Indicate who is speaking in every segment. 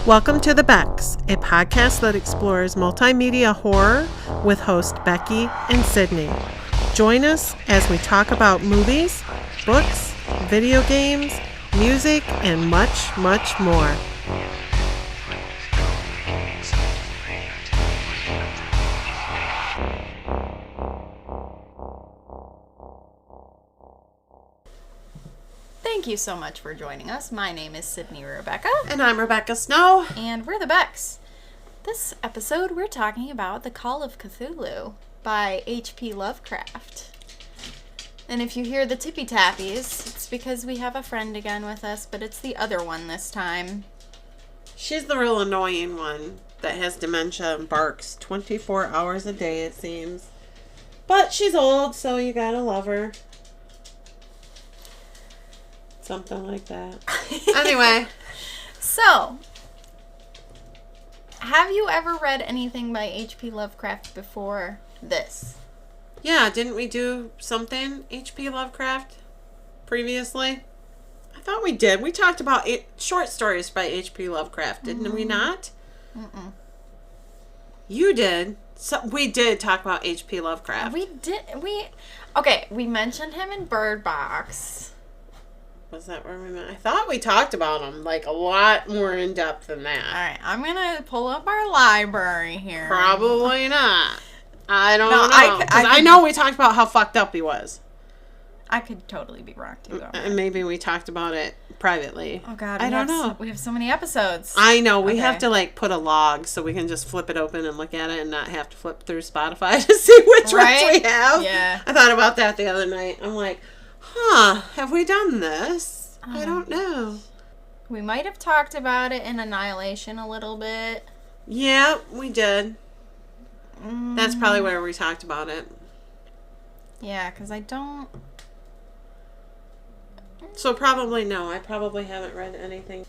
Speaker 1: Welcome to the Becks, a podcast that explores multimedia horror with hosts Becky and Sydney. Join us as we talk about movies, books, video games, music, and much, much more.
Speaker 2: Thank you so much for joining us. My name is Sydney Rebecca.
Speaker 1: And I'm Rebecca Snow.
Speaker 2: And we're the Becks. This episode, we're talking about The Call of Cthulhu by H.P. Lovecraft. And if you hear the tippy-tappies, it's because we have a friend again with us, but it's the other one this time.
Speaker 1: She's the real annoying one that has dementia and barks 24 hours a day, it seems. But she's old, so you gotta love her. Something like that. Anyway.
Speaker 2: So, have you ever read anything by H.P. Lovecraft before this?
Speaker 1: Yeah, didn't we do something H.P. Lovecraft previously? I thought we did. We talked about short stories by H.P. Lovecraft, didn't we not?
Speaker 2: Mm-mm.
Speaker 1: You did. So we did talk about H.P. Lovecraft.
Speaker 2: We did. Okay, we mentioned him in Bird Box.
Speaker 1: Was that where we met? I thought we talked about him like a lot more in depth than that.
Speaker 2: Alright, I'm gonna pull up our library here.
Speaker 1: Probably not. I don't know. I know we talked about how fucked up he was.
Speaker 2: I could totally be wrong too, though.
Speaker 1: And maybe we talked about it privately.
Speaker 2: Oh god,
Speaker 1: I don't know.
Speaker 2: We have so many episodes.
Speaker 1: I know. We have to like put a log so we can just flip it open and look at it and not have to flip through Spotify to see which ones we have.
Speaker 2: Yeah.
Speaker 1: I thought about that the other night. I'm like, have we done this? I don't know.
Speaker 2: We might have talked about it in Annihilation a little bit.
Speaker 1: Yeah, we did. That's probably where we talked about it.
Speaker 2: Yeah, because I don't...
Speaker 1: So probably no. I probably haven't read anything.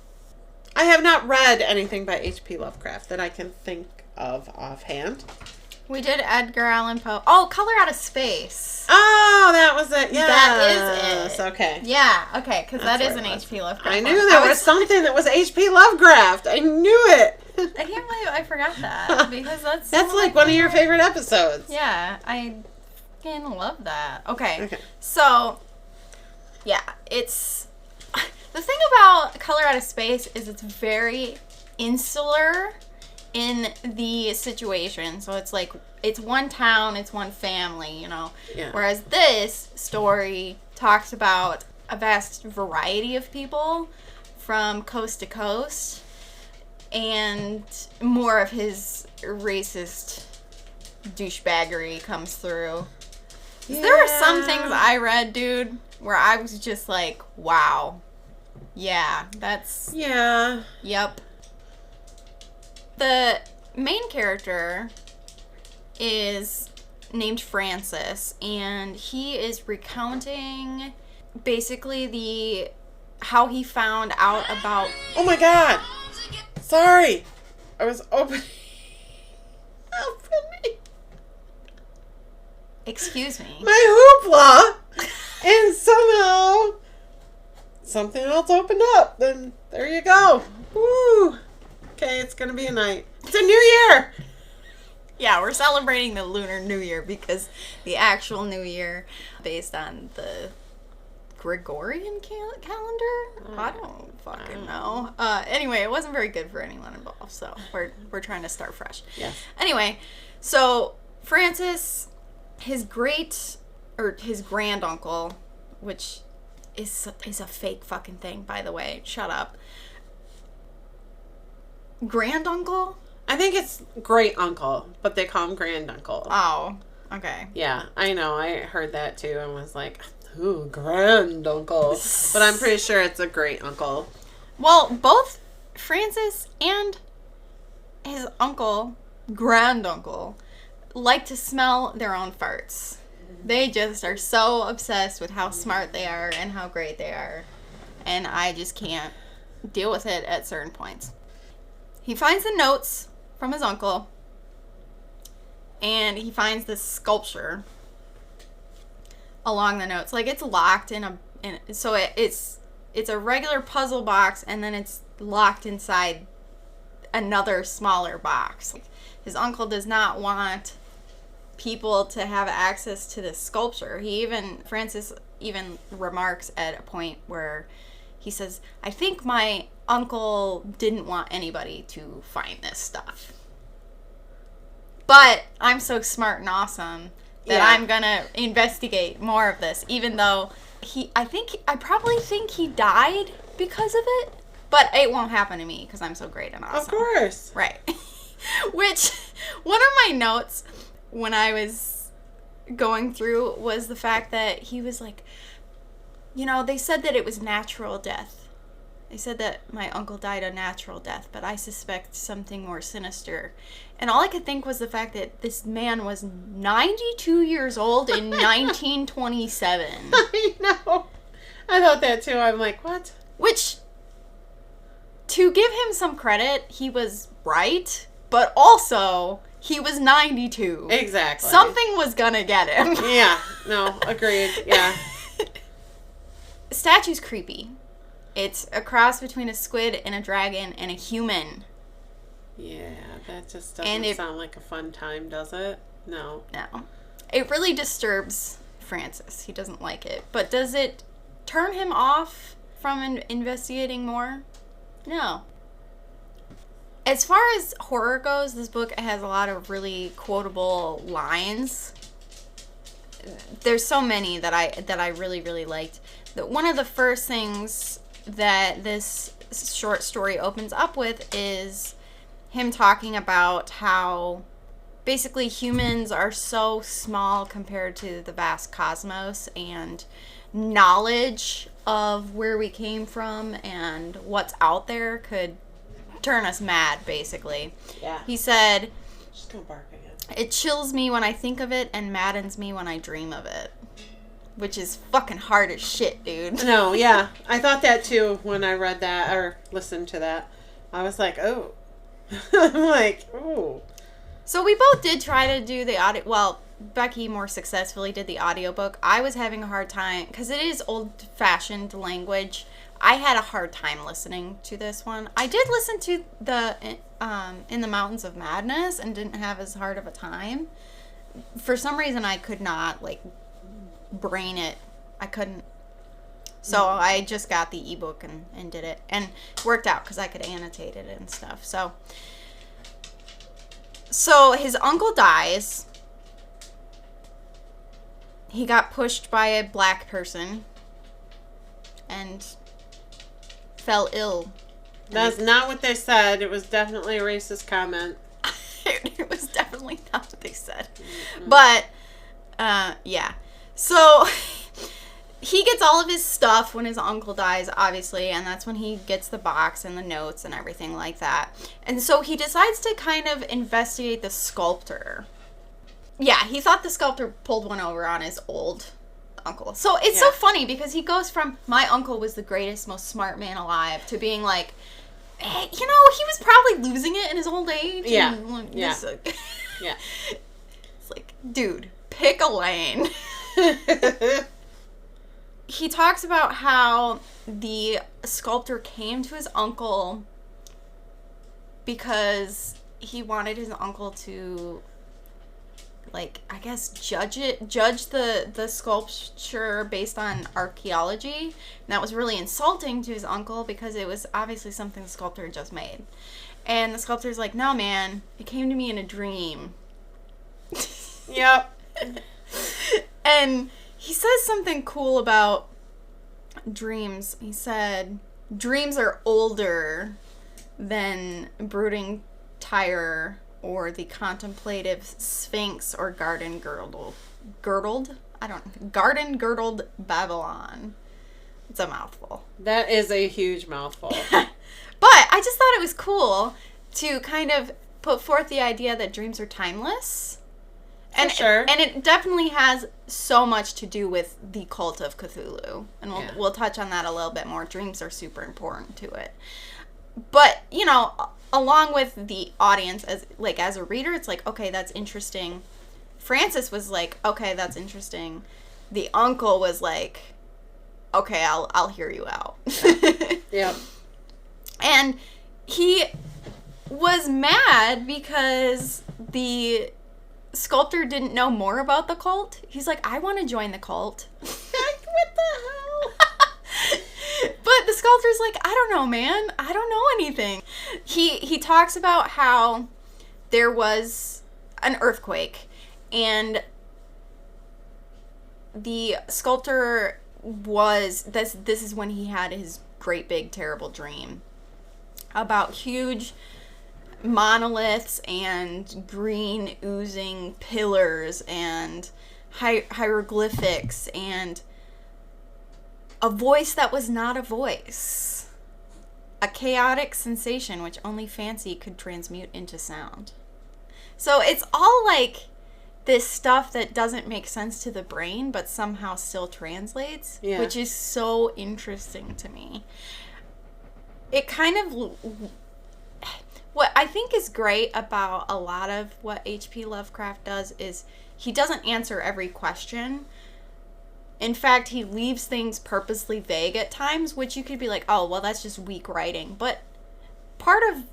Speaker 1: I have not read anything by H.P. Lovecraft that I can think of offhand.
Speaker 2: We did Edgar Allan Poe. Oh, Color Out of Space.
Speaker 1: Oh, that was it. Yeah.
Speaker 2: That is it.
Speaker 1: Okay.
Speaker 2: Yeah, okay, because that is an H.P. Lovecraft.
Speaker 1: I knew there was something that was H.P. Lovecraft. I knew it.
Speaker 2: I can't believe I forgot that, because that's
Speaker 1: like one of your favorite episodes.
Speaker 2: Yeah, I fucking love that. Okay. So, yeah, it's... The thing about Color Out of Space is it's very insular in the situation. So it's like, it's one town, it's one family, you know.
Speaker 1: Yeah.
Speaker 2: Whereas this story talks about a vast variety of people from coast to coast, and more of his racist douchebaggery comes through. Yeah. There were some things I read, dude, where I was just like, wow. Yeah, that's...
Speaker 1: Yeah.
Speaker 2: Yep. The main character is named Francis, and he is recounting basically how he found out about...
Speaker 1: Oh my god! Sorry! I was opening...
Speaker 2: Excuse me.
Speaker 1: My hoopla! And somehow something else opened up. Then there you go. Woo! Okay, it's gonna be a night. It's a new year!
Speaker 2: Yeah, we're celebrating the Lunar New Year because the actual New Year, based on the Gregorian calendar? I don't fucking know. Anyway, it wasn't very good for anyone involved, so we're trying to start fresh.
Speaker 1: Yes.
Speaker 2: Anyway, so Francis, his granduncle, which is a fake fucking thing, by the way. Shut up. Granduncle?
Speaker 1: I think it's great uncle, but they call him granduncle.
Speaker 2: Oh, okay.
Speaker 1: Yeah, I know. I heard that too and was like, ooh, granduncle. But I'm pretty sure it's a great uncle.
Speaker 2: Well, both Francis and his uncle, granduncle, like to smell their own farts. They just are so obsessed with how smart they are and how great they are. And I just can't deal with it at certain points. He finds the notes from his uncle, and he finds this sculpture along the notes. Like, it's locked so it's a regular puzzle box, and then it's locked inside another smaller box. His uncle does not want people to have access to this sculpture. Francis even remarks at a point where he says, I think my uncle didn't want anybody to find this stuff. But I'm so smart and awesome that I'm gonna investigate more of this, even though I probably think he died because of it, but it won't happen to me because I'm so great and awesome.
Speaker 1: Of course.
Speaker 2: Right. Which, one of my notes when I was going through was the fact that he was like, they said that it was natural death. They said that my uncle died a natural death, but I suspect something more sinister. And all I could think was the fact that this man was 92 years old in 1927.
Speaker 1: I know. I thought that too. I'm like, what?
Speaker 2: Which, to give him some credit, he was right, but also he was 92.
Speaker 1: Exactly.
Speaker 2: Something was gonna get him.
Speaker 1: Yeah. No, agreed. Yeah.
Speaker 2: The statue's creepy. It's a cross between a squid and a dragon and a human.
Speaker 1: Yeah, that just doesn't sound like a fun time, does it? No.
Speaker 2: No. It really disturbs Francis. He doesn't like it. But does it turn him off from investigating more? No. As far as horror goes, this book has a lot of really quotable lines. There's so many that I really, really liked. One of the first things that this short story opens up with is him talking about how basically humans are so small compared to the vast cosmos, and knowledge of where we came from and what's out there could turn us mad, basically.
Speaker 1: Yeah.
Speaker 2: He said,
Speaker 1: Just gonna bark again.
Speaker 2: It chills me when I think of it and maddens me when I dream of it. Which is fucking hard as shit, dude.
Speaker 1: No, yeah. I thought that too when I read that or listened to that. I was like, oh. I'm like, oh.
Speaker 2: So we both did try to do the audio. Well, Becky more successfully did the audiobook. I was having a hard time because it is old-fashioned language. I had a hard time listening to this one. I did listen to the In the Mountains of Madness and didn't have as hard of a time. For some reason, I could not, brain it. I couldn't. So I just got the ebook and did it. And it worked out because I could annotate it and stuff. So his uncle dies. He got pushed by a black person and fell ill.
Speaker 1: That's not what they said. It was definitely a racist comment.
Speaker 2: It was definitely not what they said. Mm-hmm. But, yeah. So, he gets all of his stuff when his uncle dies, obviously, and that's when he gets the box and the notes and everything like that. And so he decides to kind of investigate the sculptor. Yeah, he thought the sculptor pulled one over on his old uncle. So it's so funny because he goes from, my uncle was the greatest, most smart man alive, to being like, hey, he was probably losing it in his old age.
Speaker 1: Yeah.
Speaker 2: And,
Speaker 1: yeah.
Speaker 2: Yeah. It's like, dude, pick a lane. He talks about how the sculptor came to his uncle because he wanted his uncle to, I guess, judge the sculpture based on archaeology. And that was really insulting to his uncle because it was obviously something the sculptor had just made. And the sculptor's like, no, man, it came to me in a dream.
Speaker 1: Yep.
Speaker 2: And he says something cool about dreams. He said, dreams are older than brooding Tyre or the contemplative Sphinx or garden-girdled Babylon. It's a mouthful.
Speaker 1: That is a huge mouthful.
Speaker 2: But I just thought it was cool to kind of put forth the idea that dreams are timeless. And,
Speaker 1: sure.
Speaker 2: And it definitely has so much to do with the cult of Cthulhu. And we'll touch on that a little bit more. Dreams are super important to it. But, along with the audience, as a reader, it's like, okay, that's interesting. Francis was like, okay, that's interesting. The uncle was like, okay, I'll hear you out.
Speaker 1: Yeah.
Speaker 2: And he was mad because the sculptor didn't know more about the cult. He's like, I want to join the cult.
Speaker 1: What the hell?
Speaker 2: But the sculptor's like, I don't know, man. I don't know anything. He talks about how there was an earthquake, and the sculptor was, this is when he had his great big terrible dream about huge monoliths and green oozing pillars and hieroglyphics and a voice that was not a voice. A chaotic sensation which only fancy could transmute into sound. So it's all like this stuff that doesn't make sense to the brain but somehow still translates, which is so interesting to me. It kind of... What I think is great about a lot of what H.P. Lovecraft does is he doesn't answer every question. In fact, he leaves things purposely vague at times, which you could be like, oh, well, that's just weak writing. But part of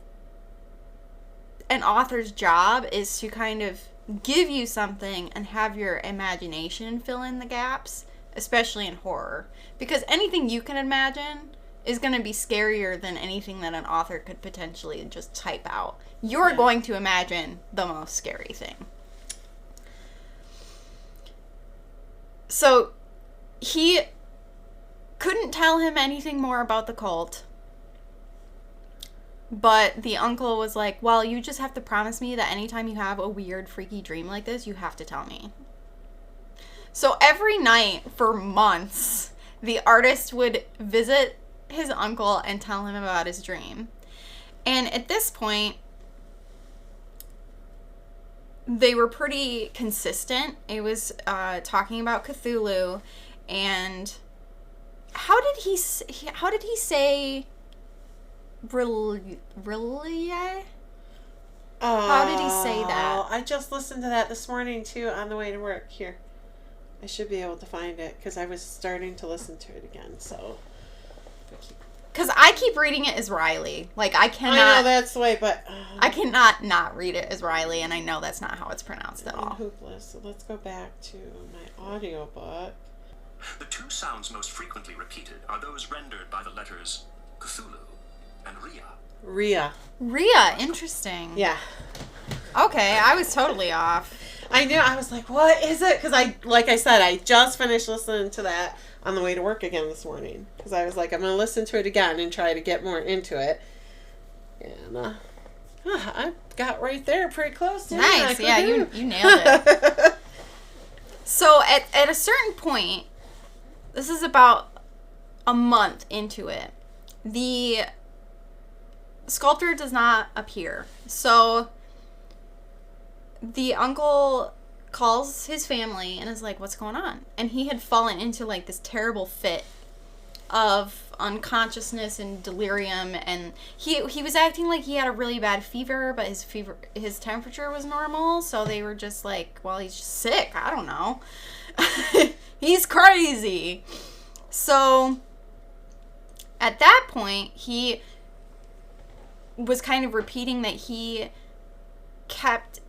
Speaker 2: an author's job is to kind of give you something and have your imagination fill in the gaps, especially in horror. Because anything you can imagine is going to be scarier than anything that an author could potentially just type out. You're going to imagine the most scary thing. So he couldn't tell him anything more about the cult. But the uncle was like, well, you just have to promise me that anytime you have a weird, freaky dream like this, you have to tell me. So every night for months, the artist would visit his uncle and tell him about his dream. And at this point, they were pretty consistent. It was talking about Cthulhu, and how did he say really? How did he say that?
Speaker 1: I just listened to that this morning too on the way to work. Here, I should be able to find it because I was starting to listen to it again. So,
Speaker 2: because I keep reading it as Riley. Like, I cannot...
Speaker 1: I know that's the way, but...
Speaker 2: I cannot not read it as Riley, and I know that's not how it's pronounced at all.
Speaker 1: Hoopless. So let's go back to my audiobook.
Speaker 3: The two sounds most frequently repeated are those rendered by the letters Cthulhu and Rhea.
Speaker 2: Rhea, interesting.
Speaker 1: Yeah.
Speaker 2: Okay, I was totally off.
Speaker 1: I knew. I was like, what is it? Because like I said, I just finished listening to that on the way to work again this morning. Because I was like, I'm going to listen to it again and try to get more into it. And I got right there pretty close.
Speaker 2: Nice. Yeah, you nailed it. So at a certain point, this is about a month into it, the sculptor does not appear. So the uncle calls his family and is like, what's going on? And he had fallen into like this terrible fit of unconsciousness and delirium, and he was acting like he had a really bad fever, but his temperature was normal, so they were just like, well, he's just sick, I don't know. He's crazy. So at that point, he was kind of repeating that he kept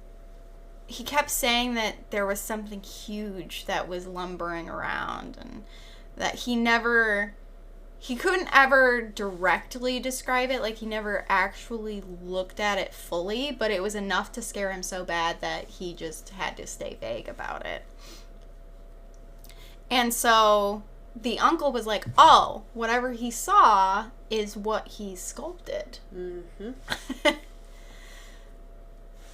Speaker 2: saying that there was something huge that was lumbering around, and that he couldn't ever directly describe it, like he never actually looked at it fully, but it was enough to scare him so bad that he just had to stay vague about it. And so the uncle was like, oh, whatever he saw is what he sculpted.
Speaker 1: Mm-hmm.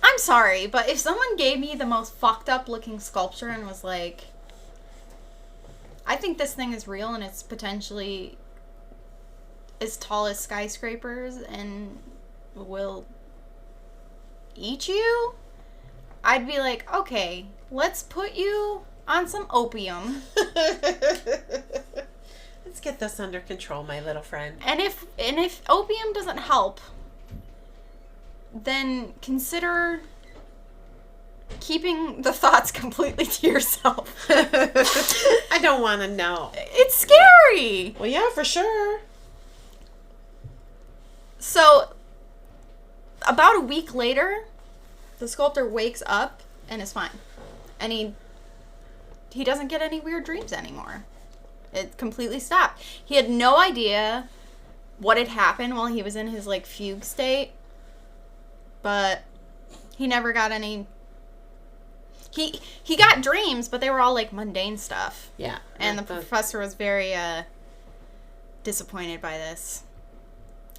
Speaker 2: I'm sorry, but if someone gave me the most fucked up looking sculpture and was like, I think this thing is real and it's potentially as tall as skyscrapers and will eat you, I'd be like, okay, let's put you on some opium.
Speaker 1: Let's get this under control, my little friend.
Speaker 2: And if opium doesn't help, then consider keeping the thoughts completely to yourself.
Speaker 1: I don't want to know.
Speaker 2: It's scary.
Speaker 1: Well, yeah, for sure.
Speaker 2: So about a week later, the sculptor wakes up and is fine. And he doesn't get any weird dreams anymore. It completely stopped. He had no idea what had happened while he was in his, like, fugue state. But he never got any... He got dreams, but they were all, like, mundane stuff.
Speaker 1: Yeah.
Speaker 2: And the professor was very disappointed by this.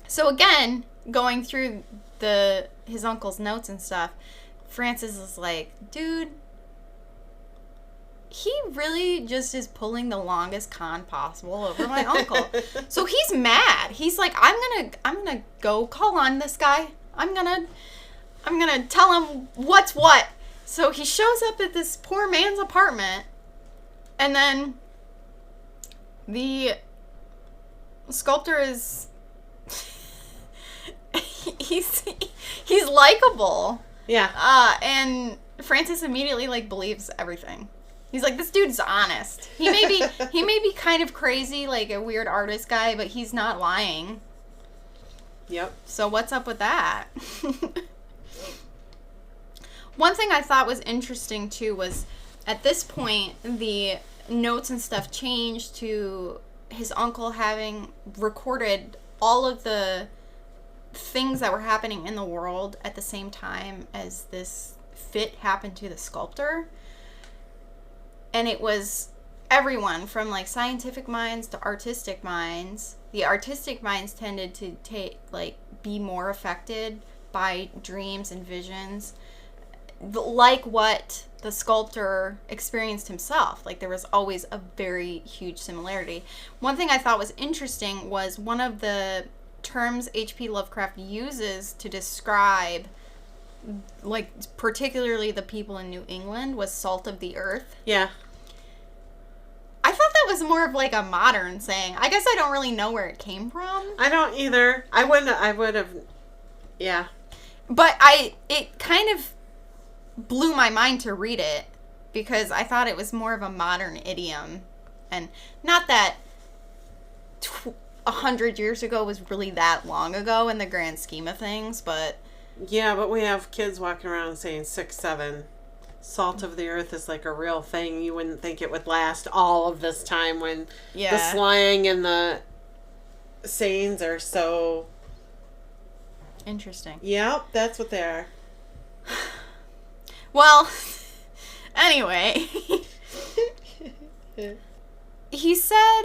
Speaker 2: So again, going through his uncle's notes and stuff, Francis is like, dude, he really just is pulling the longest con possible over my uncle. So he's mad. He's like, I'm gonna go call on this guy. I'm gonna tell him what's what. So he shows up at this poor man's apartment, and then the sculptor is he's likable.
Speaker 1: Yeah.
Speaker 2: And Francis immediately, like, believes everything. He's like, this dude's honest. He may be kind of crazy, like a weird artist guy, but he's not lying.
Speaker 1: Yep.
Speaker 2: So what's up with that? One thing I thought was interesting, too, was at this point, the notes and stuff changed to his uncle having recorded all of the things that were happening in the world at the same time as this fit happened to the sculptor. And it was everyone from, like, scientific minds to artistic minds. The artistic minds tended to be more affected by dreams and visions, like what the sculptor experienced himself. Like, there was always a very huge similarity. One thing I thought was interesting was one of the terms H.P. Lovecraft uses to describe, like, particularly the people in New England, was salt of the earth.
Speaker 1: Yeah.
Speaker 2: I thought that was more of, like, a modern saying. I guess I don't really know where it came from.
Speaker 1: I don't either. I would have, yeah.
Speaker 2: But it kind of blew my mind to read it, because I thought it was more of a modern idiom. And not that 100 years ago was really that long ago in the grand scheme of things, but...
Speaker 1: Yeah, but we have kids walking around saying 6, 7. Salt of the earth is like a real thing. You wouldn't think it would last all of this time when the slang and the sayings are so...
Speaker 2: Interesting.
Speaker 1: Yep, that's what they are.
Speaker 2: Well, anyway. He said...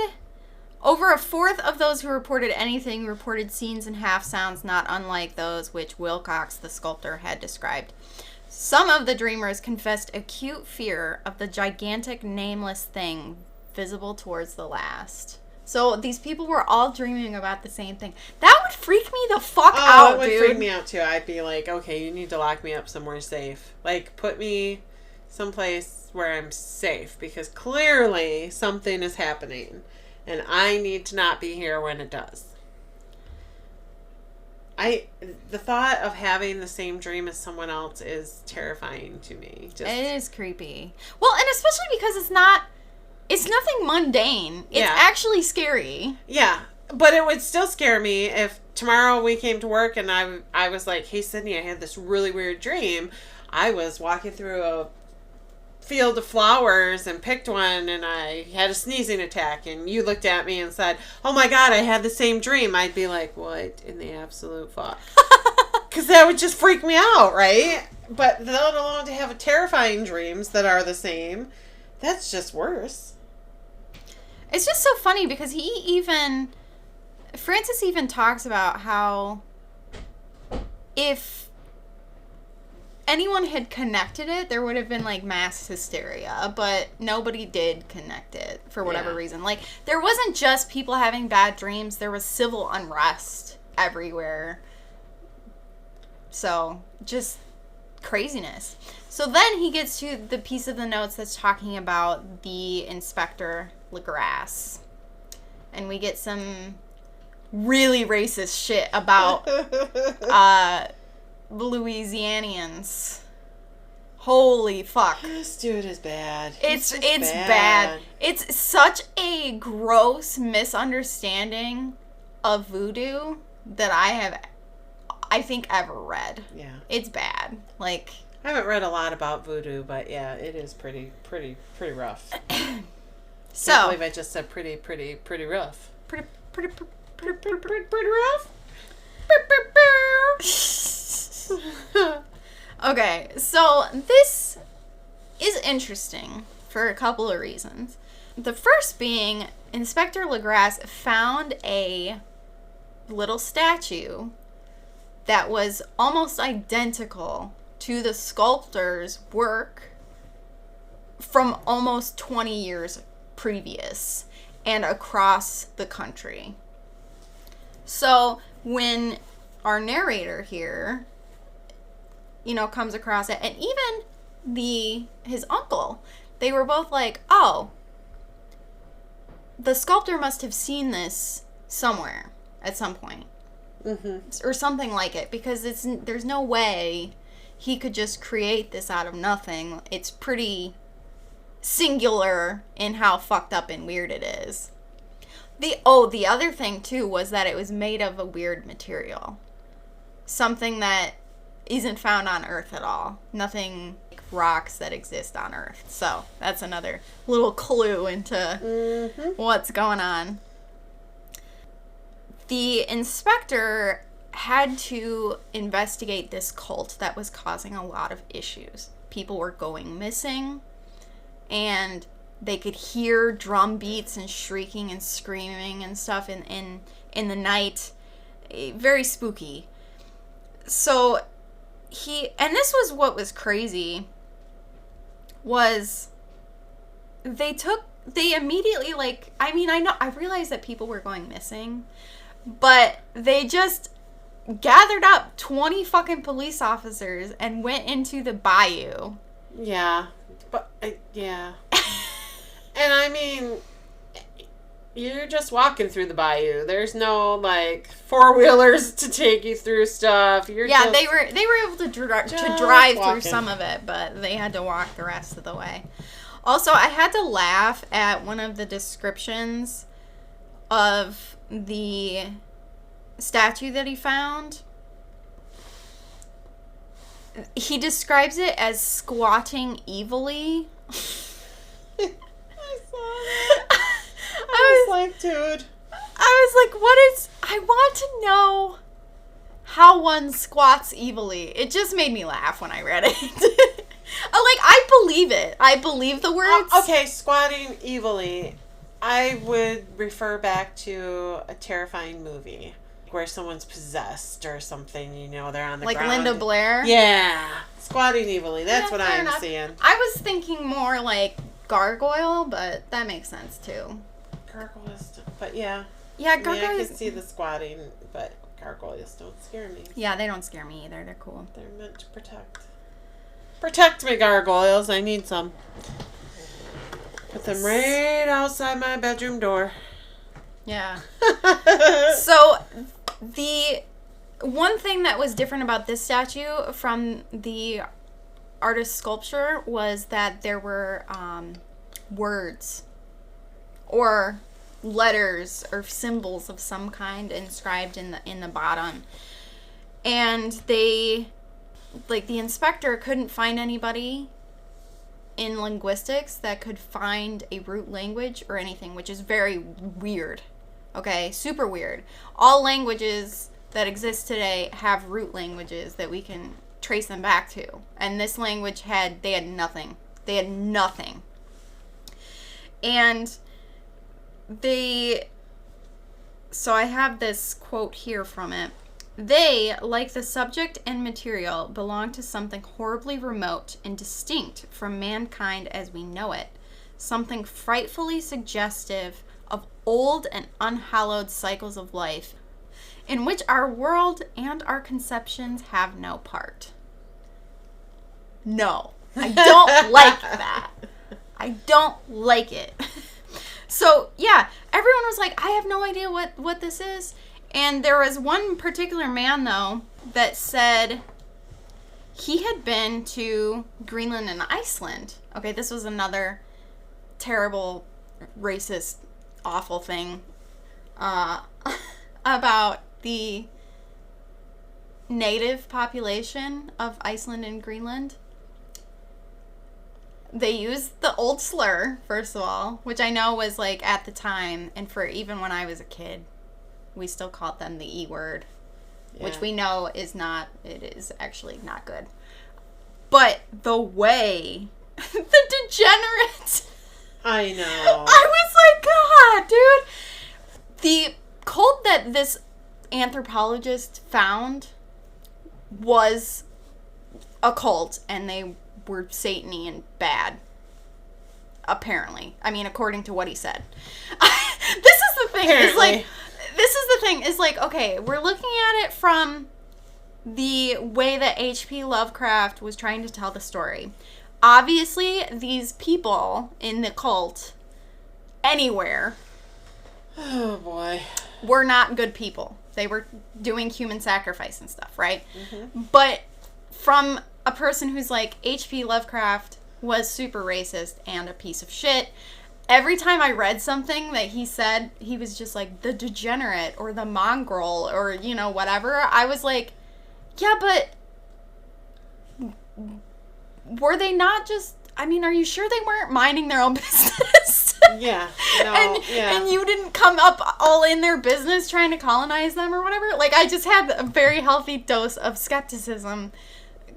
Speaker 2: Over a fourth of those who reported anything reported scenes and half sounds not unlike those which Wilcox, the sculptor, had described. Some of the dreamers confessed acute fear of the gigantic nameless thing visible towards the last. So these people were all dreaming about the same thing. That would freak me the fuck out, dude.
Speaker 1: It would freak me out too. I'd be like, okay, you need to lock me up somewhere safe. Like, put me someplace where I'm safe, because clearly something is happening. And I need to not be here when it does. The thought of having the same dream as someone else is terrifying to me.
Speaker 2: It is creepy. Well, and especially because it's nothing mundane. It's actually scary.
Speaker 1: Yeah. But it would still scare me if tomorrow we came to work and I was like, hey, Sydney, I had this really weird dream. I was walking through a field of flowers and picked one and I had a sneezing attack and you looked at me and said, oh my God, I had the same dream. I'd be like, what in the absolute fuck? Because that would just freak me out, right? But let alone to have terrifying dreams that are the same, that's just worse.
Speaker 2: It's just so funny because Francis even talks about how if anyone had connected it, there would have been, like, mass hysteria, but nobody did connect it for whatever reason. Like, there wasn't just people having bad dreams, there was civil unrest everywhere. So, just craziness. So then he gets to the piece of the notes that's talking about the Inspector Legrasse. And we get some really racist shit about Louisianians. Holy fuck.
Speaker 1: This dude is bad.
Speaker 2: It's bad. It's such a gross misunderstanding of voodoo that I think, ever read.
Speaker 1: Yeah.
Speaker 2: It's bad. Like,
Speaker 1: I haven't read a lot about voodoo, but yeah, it is pretty rough.
Speaker 2: So.
Speaker 1: I can't believe I just said pretty rough.
Speaker 2: Pretty rough? Okay, so this is interesting for a couple of reasons. The first being, Inspector Legras found a little statue that was almost identical to the sculptor's work from almost 20 years previous and across the country. So when our narrator here, comes across it, and even his uncle, they were both like, oh, the sculptor must have seen this somewhere at some point. Or something like it, because there's no way he could just create this out of nothing. It's pretty singular in how fucked up and weird it is. The other thing too was that it was made of a weird material. Something that isn't found on Earth at all. Nothing like rocks that exist on Earth. So that's another little clue into what's going on. The inspector had to investigate this cult that was causing a lot of issues. People were going missing, and they could hear drum beats and shrieking and screaming and stuff in the night. Very spooky. So and this was what was crazy, was they immediately, I realized that people were going missing, but they just gathered up 20 fucking police officers and went into the bayou.
Speaker 1: Yeah. But, yeah. And you're just walking through the bayou. There's no, four-wheelers to take you through stuff.
Speaker 2: They were able to drive through some of it, but they had to walk the rest of the way. Also, I had to laugh at one of the descriptions of the statue that he found. He describes it as squatting evilly.
Speaker 1: I saw that. I was like, dude.
Speaker 2: I was like, I want to know how one squats evilly. It just made me laugh when I read it. I believe it. I believe the words.
Speaker 1: Okay, squatting evilly. I would refer back to a terrifying movie where someone's possessed or something, they're on the ground.
Speaker 2: Like Linda Blair?
Speaker 1: Yeah. Squatting evilly. That's what I'm seeing.
Speaker 2: I was thinking more like Gargoyle, but that makes sense too.
Speaker 1: Gargoyles, but yeah.
Speaker 2: Yeah, gargoyles.
Speaker 1: I can see the squatting, but gargoyles don't scare me.
Speaker 2: Yeah, they don't scare me either. They're cool.
Speaker 1: They're meant to protect. Protect me, gargoyles. I need some. Put them right outside my bedroom door.
Speaker 2: Yeah. So, the one thing that was different about this statue from the artist's sculpture was that there were words or letters or symbols of some kind inscribed in the bottom, and the inspector couldn't find anybody in linguistics that could find a root language or anything, which is very weird. Okay, super weird. All languages that exist today have root languages that we can trace them back to, and this language had nothing. They had nothing. And so I have this quote here from it. They, like the subject and material, belong to something horribly remote and distinct from mankind as we know it, something frightfully suggestive of old and unhallowed cycles of life, in which our world and our conceptions have no part. No, I don't like that. I don't like it. So, yeah, everyone was like, I have no idea what this is. And there was one particular man, though, that said he had been to Greenland and Iceland. Okay, this was another terrible, racist, awful thing about the native population of Iceland and Greenland. They used the old slur, first of all, which I know was like at the time, and for even when I was a kid, we still called them the E word, which we know is not, it is actually not good. But the way, the degenerate.
Speaker 1: I know.
Speaker 2: I was like, God, dude. The cult that this anthropologist found was a cult, and they were Satan-y and bad. Apparently. I mean, according to what he said. This is the thing.
Speaker 1: Apparently.
Speaker 2: Is like, okay, we're looking at it from the way that H.P. Lovecraft was trying to tell the story. Obviously, these people in the cult, anywhere,
Speaker 1: oh boy,
Speaker 2: were not good people. They were doing human sacrifice and stuff, right?
Speaker 1: Mm-hmm.
Speaker 2: But from a person who's like, H.P. Lovecraft was super racist and a piece of shit. Every time I read something that he said, he was just like, the degenerate or the mongrel or, you know, whatever. I was like, yeah, but were they not just, I mean, are you sure they weren't minding their own business?
Speaker 1: Yeah. No,
Speaker 2: and you didn't come up all in their business trying to colonize them or whatever? Like, I just had a very healthy dose of skepticism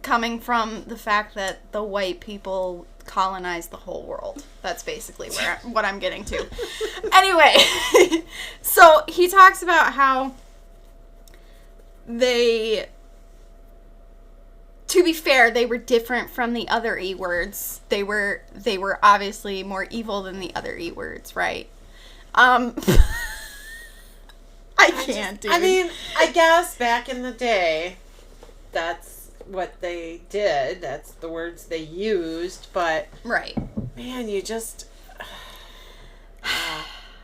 Speaker 2: coming from the fact that the white people colonized the whole world. That's basically what I'm getting to. Anyway, so he talks about how they, to be fair, they were different from the other E words. They were obviously more evil than the other E words, right? I can't, dude.
Speaker 1: I mean, I guess back in the day, that's what they did. That's the words they used, but
Speaker 2: right.
Speaker 1: Man, you just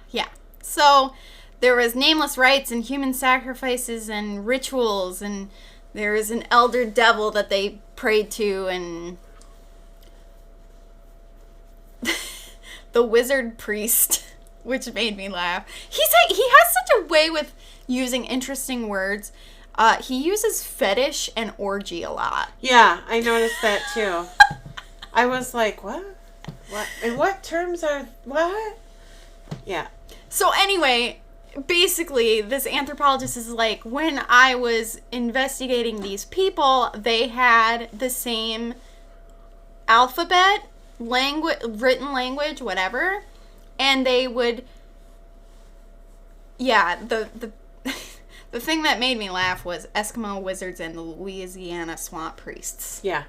Speaker 2: yeah. So there was nameless rites and human sacrifices and rituals, and there was an elder devil that they prayed to, and the wizard priest, which made me laugh. He has such a way with using interesting words. He uses fetish and orgy a lot.
Speaker 1: Yeah, I noticed that too. I was like, what? What? And what terms are what? Yeah.
Speaker 2: So anyway, basically, this anthropologist is like, when I was investigating these people, they had the same alphabet, written language, whatever, and they would, the thing that made me laugh was Eskimo wizards and the Louisiana swamp priests.
Speaker 1: Yeah.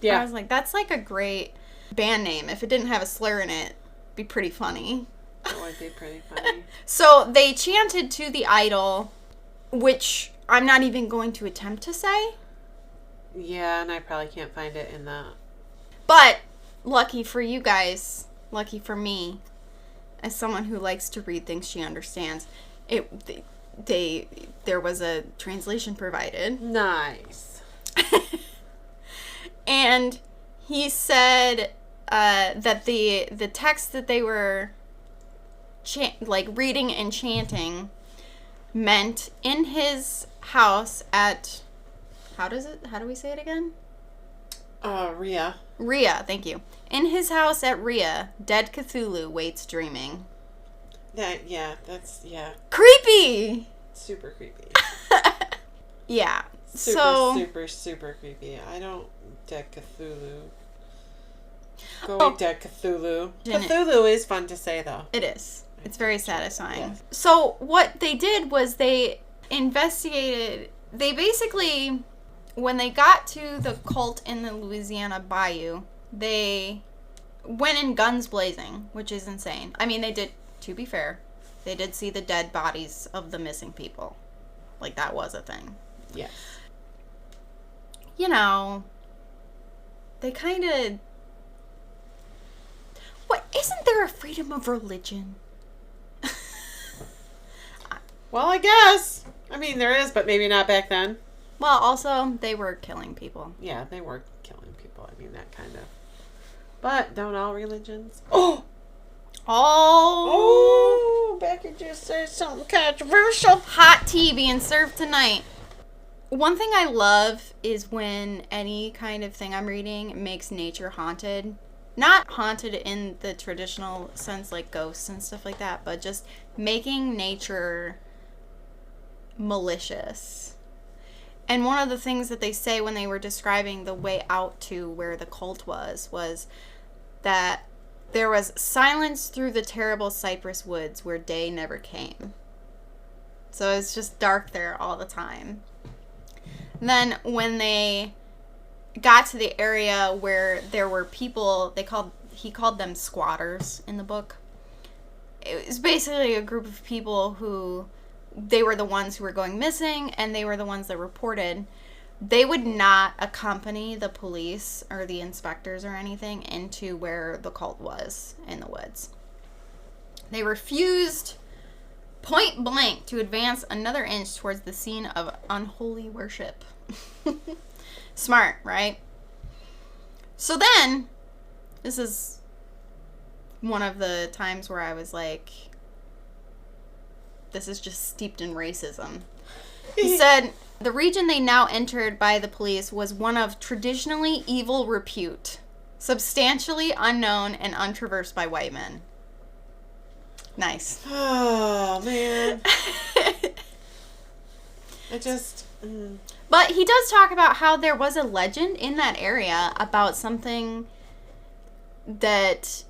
Speaker 1: Yeah.
Speaker 2: I was like, that's like a great band name. If it didn't have a slur in it, it'd be pretty funny.
Speaker 1: That would be pretty funny.
Speaker 2: So they chanted to the idol, which I'm not even going to attempt to say.
Speaker 1: Yeah, and I probably can't find it in the...
Speaker 2: But lucky for you guys, lucky for me, as someone who likes to read things she understands, there was a translation provided.
Speaker 1: Nice.
Speaker 2: And he said that the text that they were reading and chanting meant in his house at, how do we say it again?
Speaker 1: Rhea.
Speaker 2: Rhea, thank you. In his house at Rhea, dead Cthulhu waits dreaming.
Speaker 1: That's
Speaker 2: Creepy!
Speaker 1: Super creepy.
Speaker 2: Yeah.
Speaker 1: Super, super creepy. I don't dead Cthulhu. Go away, dead Cthulhu. Cthulhu is fun to say, though.
Speaker 2: It is. It's very satisfying.
Speaker 1: Yeah.
Speaker 2: So what they did was they investigated, they basically, when they got to the cult in the Louisiana bayou, they went in guns blazing, which is insane. I mean, they did, to be fair, they did see the dead bodies of the missing people. Like, that was a thing.
Speaker 1: Yes.
Speaker 2: You know, they kind of... What, isn't there a freedom of religion?
Speaker 1: Well, I guess. I mean, there is, but maybe not back then.
Speaker 2: Well, also, they were killing people.
Speaker 1: Yeah, they were killing people. I mean, that kind of... But don't all religions... Oh!
Speaker 2: Oh!
Speaker 1: Becky just said something controversial.
Speaker 2: Hot tea being served tonight. One thing I love is when any kind of thing I'm reading makes nature haunted. Not haunted in the traditional sense, like ghosts and stuff like that, but just making nature malicious. And one of the things that they say when they were describing the way out to where the cult was that there was silence through the terrible cypress woods where day never came. So it's just dark there all the time. Then when they got to the area where there were people, he called them squatters in the book. It was basically a group of people who, they were the ones who were going missing, and they were the ones that reported. They would not accompany the police or the inspectors or anything into where the cult was in the woods. They refused point blank to advance another inch towards the scene of unholy worship. Smart, right? So then, this is one of the times where I was like, this is just steeped in racism. He said, the region they now entered by the police was one of traditionally evil repute, substantially unknown and untraversed by white men. Nice.
Speaker 1: Oh, man.
Speaker 2: But he does talk about how there was a legend in that area about something that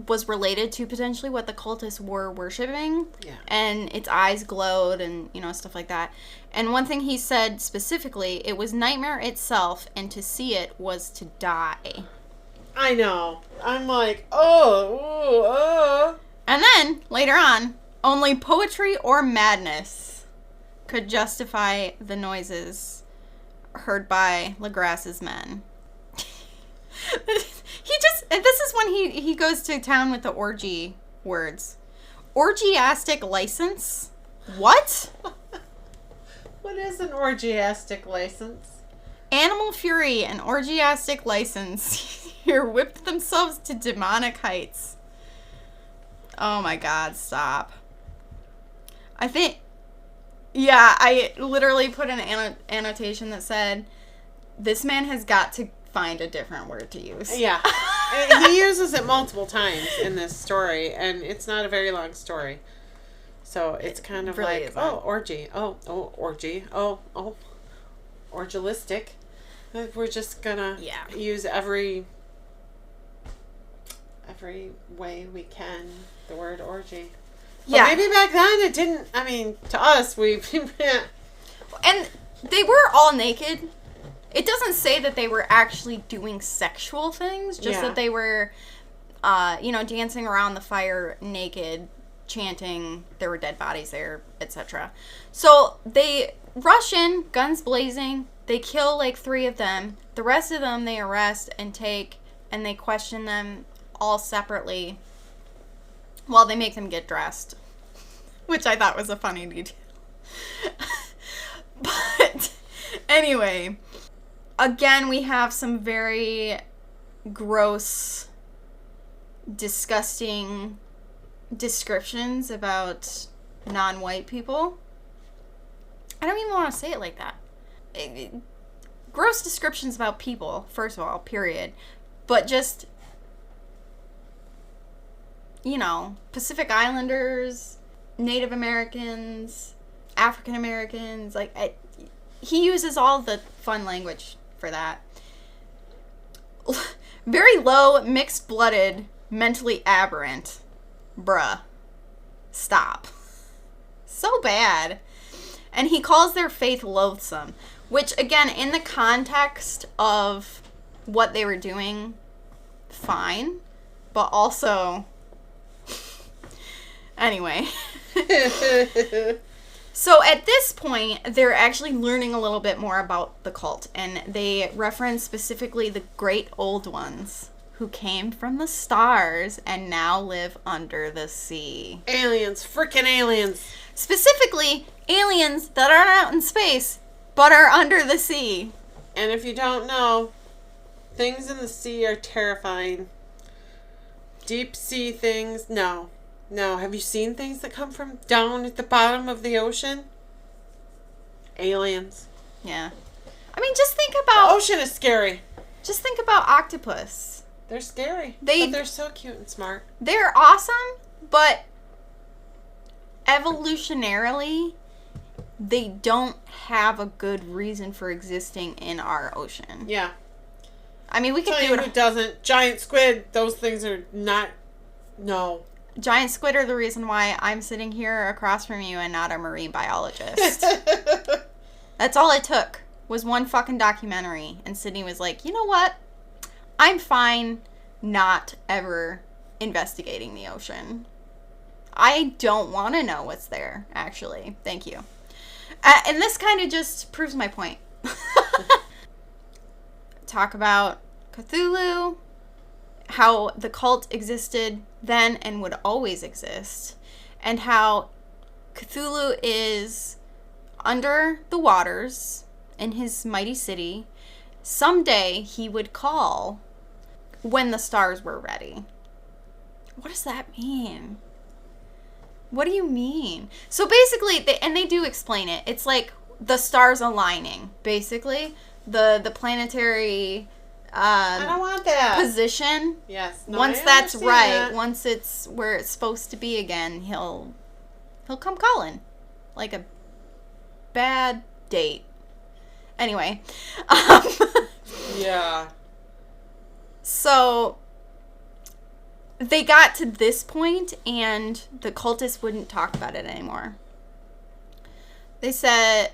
Speaker 2: was related to potentially what the cultists were worshiping.
Speaker 1: Yeah.
Speaker 2: And its eyes glowed and, stuff like that. And one thing he said specifically, it was nightmare itself, and to see it was to die.
Speaker 1: I know. I'm like, oh.
Speaker 2: And then, later on, only poetry or madness could justify the noises heard by Legrasse's men. And this is when he goes to town with the orgy words. Orgiastic license? What?
Speaker 1: What is an orgiastic license?
Speaker 2: Animal fury and orgiastic license here whipped themselves to demonic heights. Oh my God, stop. I literally put an annotation that said, this man has got to find a different word to use.
Speaker 1: Yeah. He uses it multiple times in this story, and it's not a very long story. So it's kind of really like, orgy. Oh, orgy. Oh, orgialistic. Like, we're just gonna use every way we can the word orgy. But maybe back then it didn't, to us,
Speaker 2: and they were all naked. It doesn't say that they were actually doing sexual things, just that they were, dancing around the fire naked, chanting, there were dead bodies there, etc. So they rush in, guns blazing, they kill like 3 of them. The rest of them they arrest and take, and they question them all separately while they make them get dressed, which I thought was a funny detail. But anyway, again, we have some very gross, disgusting descriptions about non-white people. I don't even want to say it like that. Gross descriptions about people, first of all, period. But just, Pacific Islanders, Native Americans, African Americans, he uses all the fun language for that. Very low, mixed-blooded, mentally aberrant. Bruh. Stop. So bad. And he calls their faith loathsome, which, again, in the context of what they were doing, fine. But also... Anyway. So at this point, they're actually learning a little bit more about the cult. And they reference specifically the great old ones who came from the stars and now live under the sea.
Speaker 1: Aliens. Frickin' aliens.
Speaker 2: Specifically, aliens that aren't out in space, but are under the sea.
Speaker 1: And if you don't know, things in the sea are terrifying. Deep sea things, no. Have you seen things that come from down at the bottom of the ocean? Aliens.
Speaker 2: Yeah. I mean, just think about...
Speaker 1: The ocean is scary.
Speaker 2: Just think about octopus.
Speaker 1: They're scary. But they're so cute and smart.
Speaker 2: They're awesome, but evolutionarily, they don't have a good reason for existing in our ocean.
Speaker 1: Yeah.
Speaker 2: I mean, we could do it.
Speaker 1: Who doesn't? Giant squid, those things are not... No.
Speaker 2: Giant squid are the reason why I'm sitting here across from you and not a marine biologist. That's all it took, was one fucking documentary. And Sydney was like, you know what? I'm fine not ever investigating the ocean. I don't want to know what's there, actually. Thank you. And this kind of just proves my point. Talk about Cthulhu, how the cult existed then and would always exist, and how Cthulhu is under the waters in his mighty city. Someday he would call when the stars were ready. What does that mean? What do you mean? So basically, they do explain it. It's like the stars aligning, basically. The planetary
Speaker 1: I don't want that.
Speaker 2: position.
Speaker 1: Yes. No,
Speaker 2: Once that's right, once it's where it's supposed to be again, he'll come calling. Like a bad date. Anyway.
Speaker 1: Yeah.
Speaker 2: So they got to this point and the cultists wouldn't talk about it anymore. They said,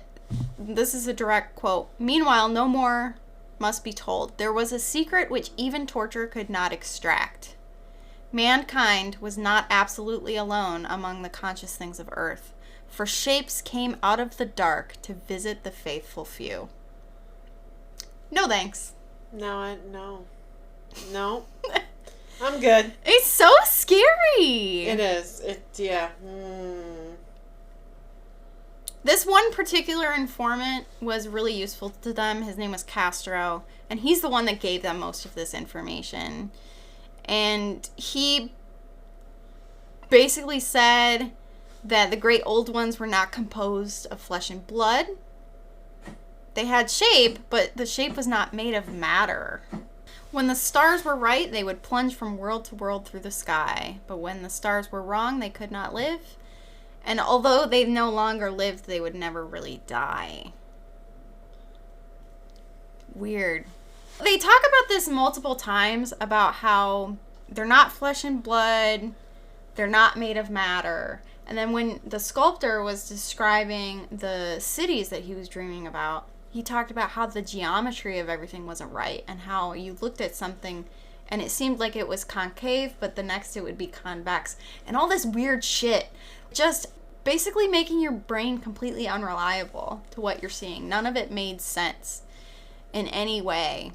Speaker 2: this is a direct quote, "Meanwhile, no more must be told. There was a secret which even torture could not extract. Mankind was not absolutely alone among the conscious things of earth, for shapes came out of the dark to visit the faithful few." No thanks.
Speaker 1: No. I'm good.
Speaker 2: It's so scary.
Speaker 1: It is. Yeah.
Speaker 2: This one particular informant was really useful to them. His name was Castro, and he's the one that gave them most of this information. And he basically said that the great old ones were not composed of flesh and blood. They had shape, but the shape was not made of matter. When the stars were right, they would plunge from world to world through the sky. But when the stars were wrong, they could not live. And although they no longer lived, they would never really die. Weird. They talk about this multiple times, about how they're not flesh and blood, they're not made of matter. And then when the sculptor was describing the cities that he was dreaming about, he talked about how the geometry of everything wasn't right, and how you looked at something and it seemed like it was concave, but the next it would be convex, and all this weird shit. Just basically making your brain completely unreliable to what you're seeing. None of it made sense in any way.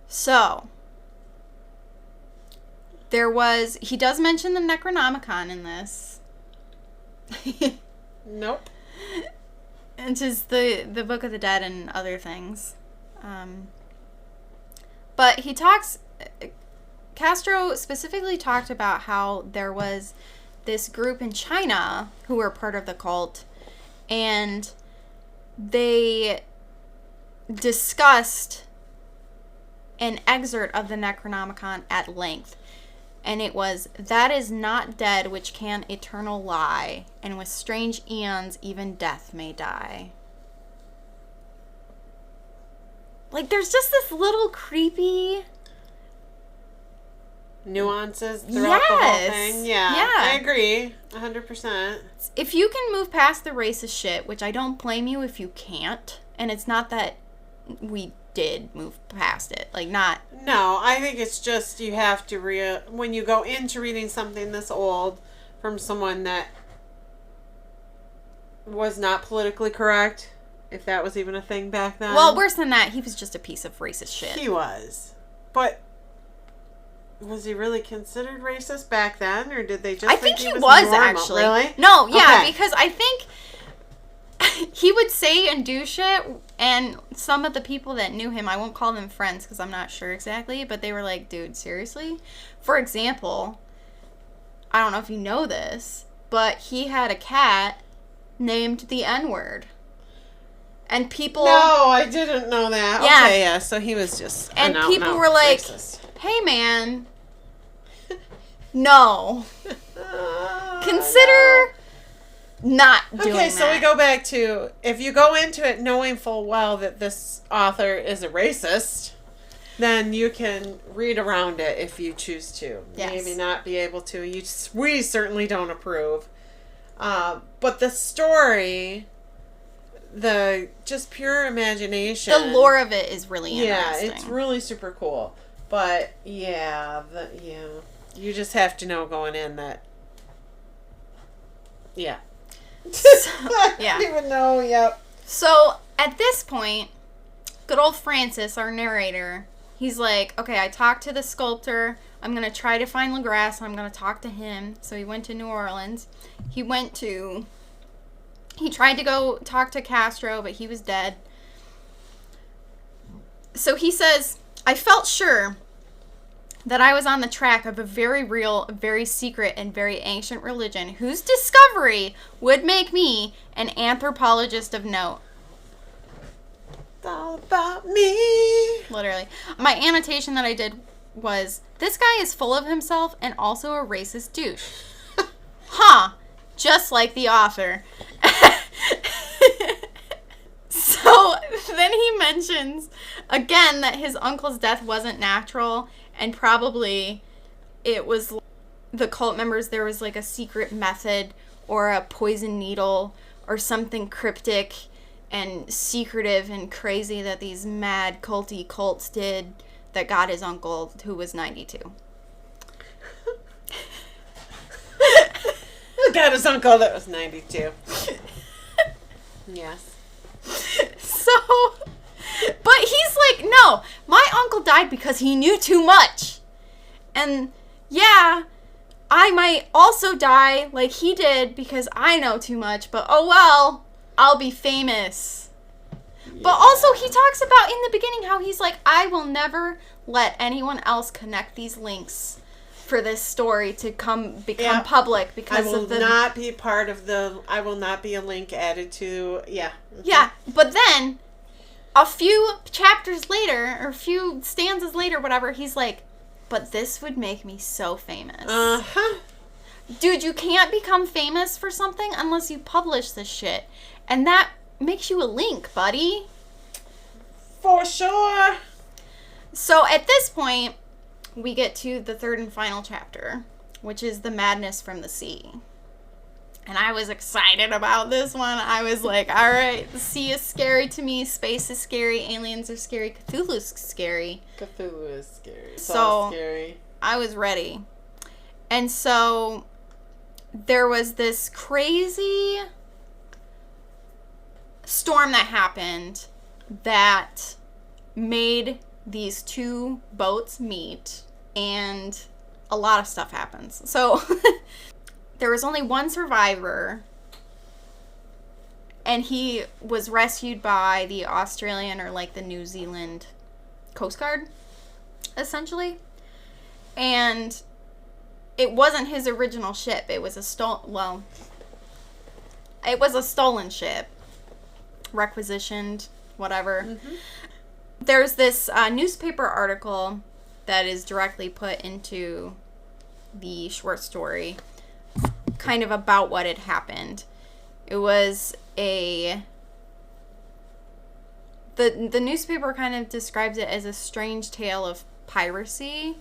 Speaker 2: So, he does mention the Necronomicon in this.
Speaker 1: Nope.
Speaker 2: Which is the Book of the Dead and other things. But he talks... Castro specifically talked about how there was this group in China who were part of the cult, and they discussed an excerpt of the Necronomicon at length. And it was, "That is not dead which can eternal lie, and with strange eons even death may die." Like, there's just this little creepy...
Speaker 1: nuances throughout the whole thing. Yeah. I agree. 100%.
Speaker 2: If you can move past the racist shit, which I don't blame you if you can't, and it's not that we did move past it. Like, not...
Speaker 1: No, I think it's just you have to when you go into reading something this old from someone that was not politically correct, if that was even a thing back then.
Speaker 2: Well, worse than that, he was just a piece of racist shit.
Speaker 1: He was. But was he really considered racist back then, or did they just think he was normal?
Speaker 2: Actually.
Speaker 1: Really?
Speaker 2: No, yeah,
Speaker 1: Okay.
Speaker 2: because I think he would say and do shit, and some of the people that knew him, I won't call them friends because I'm not sure exactly, but they were like, dude, seriously? For example, I don't know if you know this, but he had a cat named the N-word. And people...
Speaker 1: No, I didn't know that.
Speaker 2: Yeah.
Speaker 1: Okay, yeah, so he was just...
Speaker 2: And people were like,
Speaker 1: racist.
Speaker 2: Hey, man. No. Consider not doing that.
Speaker 1: Okay, so we go back to, if you go into it knowing full well that this author is a racist, then you can read around it if you choose to.
Speaker 2: Yes.
Speaker 1: Maybe not be able to. We certainly don't approve. But the story, the just pure imagination.
Speaker 2: The lore of it is really interesting.
Speaker 1: Yeah, it's really super cool. But, yeah, you just have to know going in that, yeah.
Speaker 2: Yeah.
Speaker 1: I don't even know, yep.
Speaker 2: So, at this point, good old Francis, our narrator, he's like, okay, I talked to the sculptor. I'm going to try to find LaGrasse, and I'm going to talk to him. So he went to New Orleans. He tried to go talk to Castro, but he was dead. So he says, I felt sure that I was on the track of a very real, very secret, and very ancient religion whose discovery would make me an anthropologist of note.
Speaker 1: It's all about me.
Speaker 2: Literally. My annotation that I did was, this guy is full of himself and also a racist douche. Huh. Just like the author. So then he mentions again that his uncle's death wasn't natural, and probably it was the cult members, there was like a secret method or a poison needle or something cryptic and secretive and crazy that these mad culty cults did that got his uncle, who was 92.
Speaker 1: Got his uncle that was 92. Yes.
Speaker 2: So, but he's like, no, my uncle died because he knew too much. And yeah, I might also die like he did because I know too much, but oh well, I'll be famous. Yeah. But also he talks about in the beginning how he's like, I will never let anyone else connect these links for this story to become public because
Speaker 1: I will not be part of I will not be a link added to, yeah.
Speaker 2: Yeah, but then a few chapters later, or a few stanzas later, whatever, he's like, but this would make me so famous.
Speaker 1: Uh-huh.
Speaker 2: Dude, you can't become famous for something unless you publish this shit. And that makes you a link, buddy.
Speaker 1: For sure.
Speaker 2: So at this point, we get to the third and final chapter, which is The Madness from the Sea. And I was excited about this one. I was like, all right, the sea is scary to me. Space is scary. Aliens are scary. Cthulhu's scary.
Speaker 1: Cthulhu is scary. It's
Speaker 2: so
Speaker 1: all scary.
Speaker 2: I was ready. And so there was this crazy storm that happened that made these two boats meet, and a lot of stuff happens. So there was only one survivor, and he was rescued by the Australian or like the New Zealand Coast Guard, essentially. And it wasn't his original ship. It was a stolen ship, requisitioned, whatever. Mm-hmm. There's this newspaper article that is directly put into the short story, kind of about what had happened. It was the newspaper kind of describes it as a strange tale of piracy,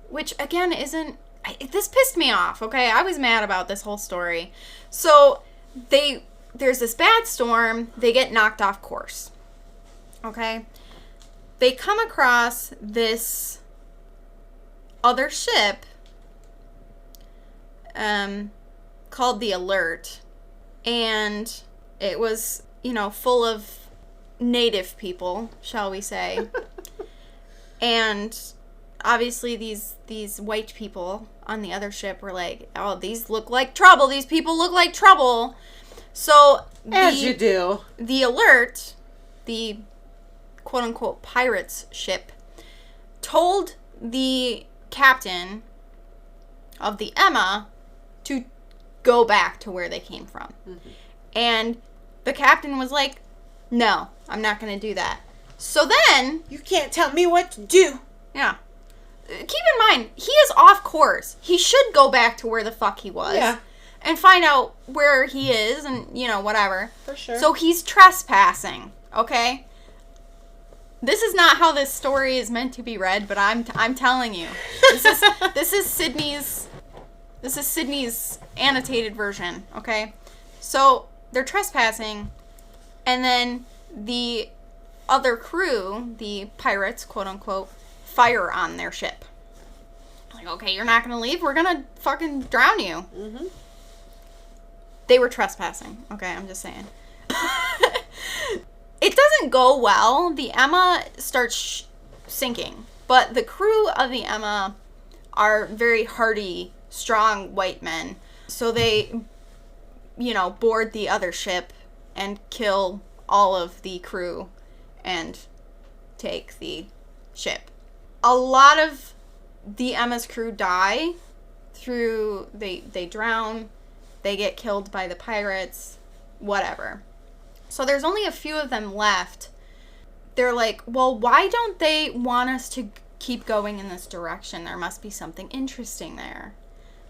Speaker 2: which again this pissed me off. Okay, I was mad about this whole story. So there's this bad storm. They get knocked off course. Okay, they come across this other ship called the Alert, and it was, full of native people, shall we say. And obviously these white people on the other ship were like, oh, these look like trouble. These people look like trouble. So
Speaker 1: as you do.
Speaker 2: The Alert, the quote-unquote pirates ship, told the captain of the Emma to go back to where they came from. Mm-hmm. And the captain was like, no, I'm not going to do that. So then...
Speaker 1: You can't tell me what to do.
Speaker 2: Yeah. Keep in mind, he is off course. He should go back to where the fuck he was.
Speaker 1: Yeah.
Speaker 2: And find out where he is and, you know, whatever.
Speaker 1: For sure.
Speaker 2: So he's trespassing, okay? This is not how this story is meant to be read, but I'm telling you. This is Sydney's annotated version, okay? So they're trespassing, and then the other crew, the pirates, quote unquote, fire on their ship. Like, okay, you're not gonna leave? We're gonna fucking drown you. Mm-hmm. They were trespassing. Okay, I'm just saying. It doesn't go well. The Emma starts sinking. But the crew of the Emma are very hardy, strong white men. So they, you know, board the other ship and kill all of the crew and take the ship. A lot of the Emma's crew die through, they drown. They get killed by the pirates, whatever. So there's only a few of them left. They're like, well, why don't they want us to keep going in this direction? There must be something interesting there.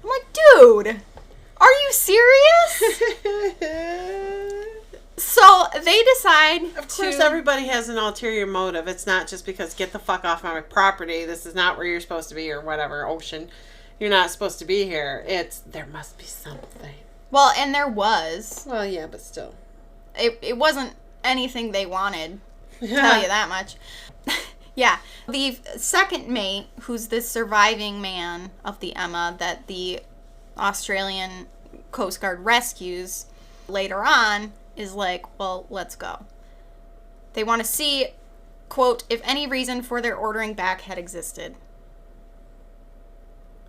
Speaker 2: I'm like, dude, are you serious? So they decide
Speaker 1: Of course, everybody has an ulterior motive. It's not just because get the fuck off my property. This is not where you're supposed to be or whatever, ocean. You're not supposed to be here. There must be something.
Speaker 2: Well, and there was.
Speaker 1: Well, yeah, but still.
Speaker 2: It wasn't anything they wanted. I'll tell you that much. Yeah. The second mate, who's this surviving man of the Emma that the Australian Coast Guard rescues later on, is like, well, let's go. They want to see, quote, if any reason for their ordering back had existed.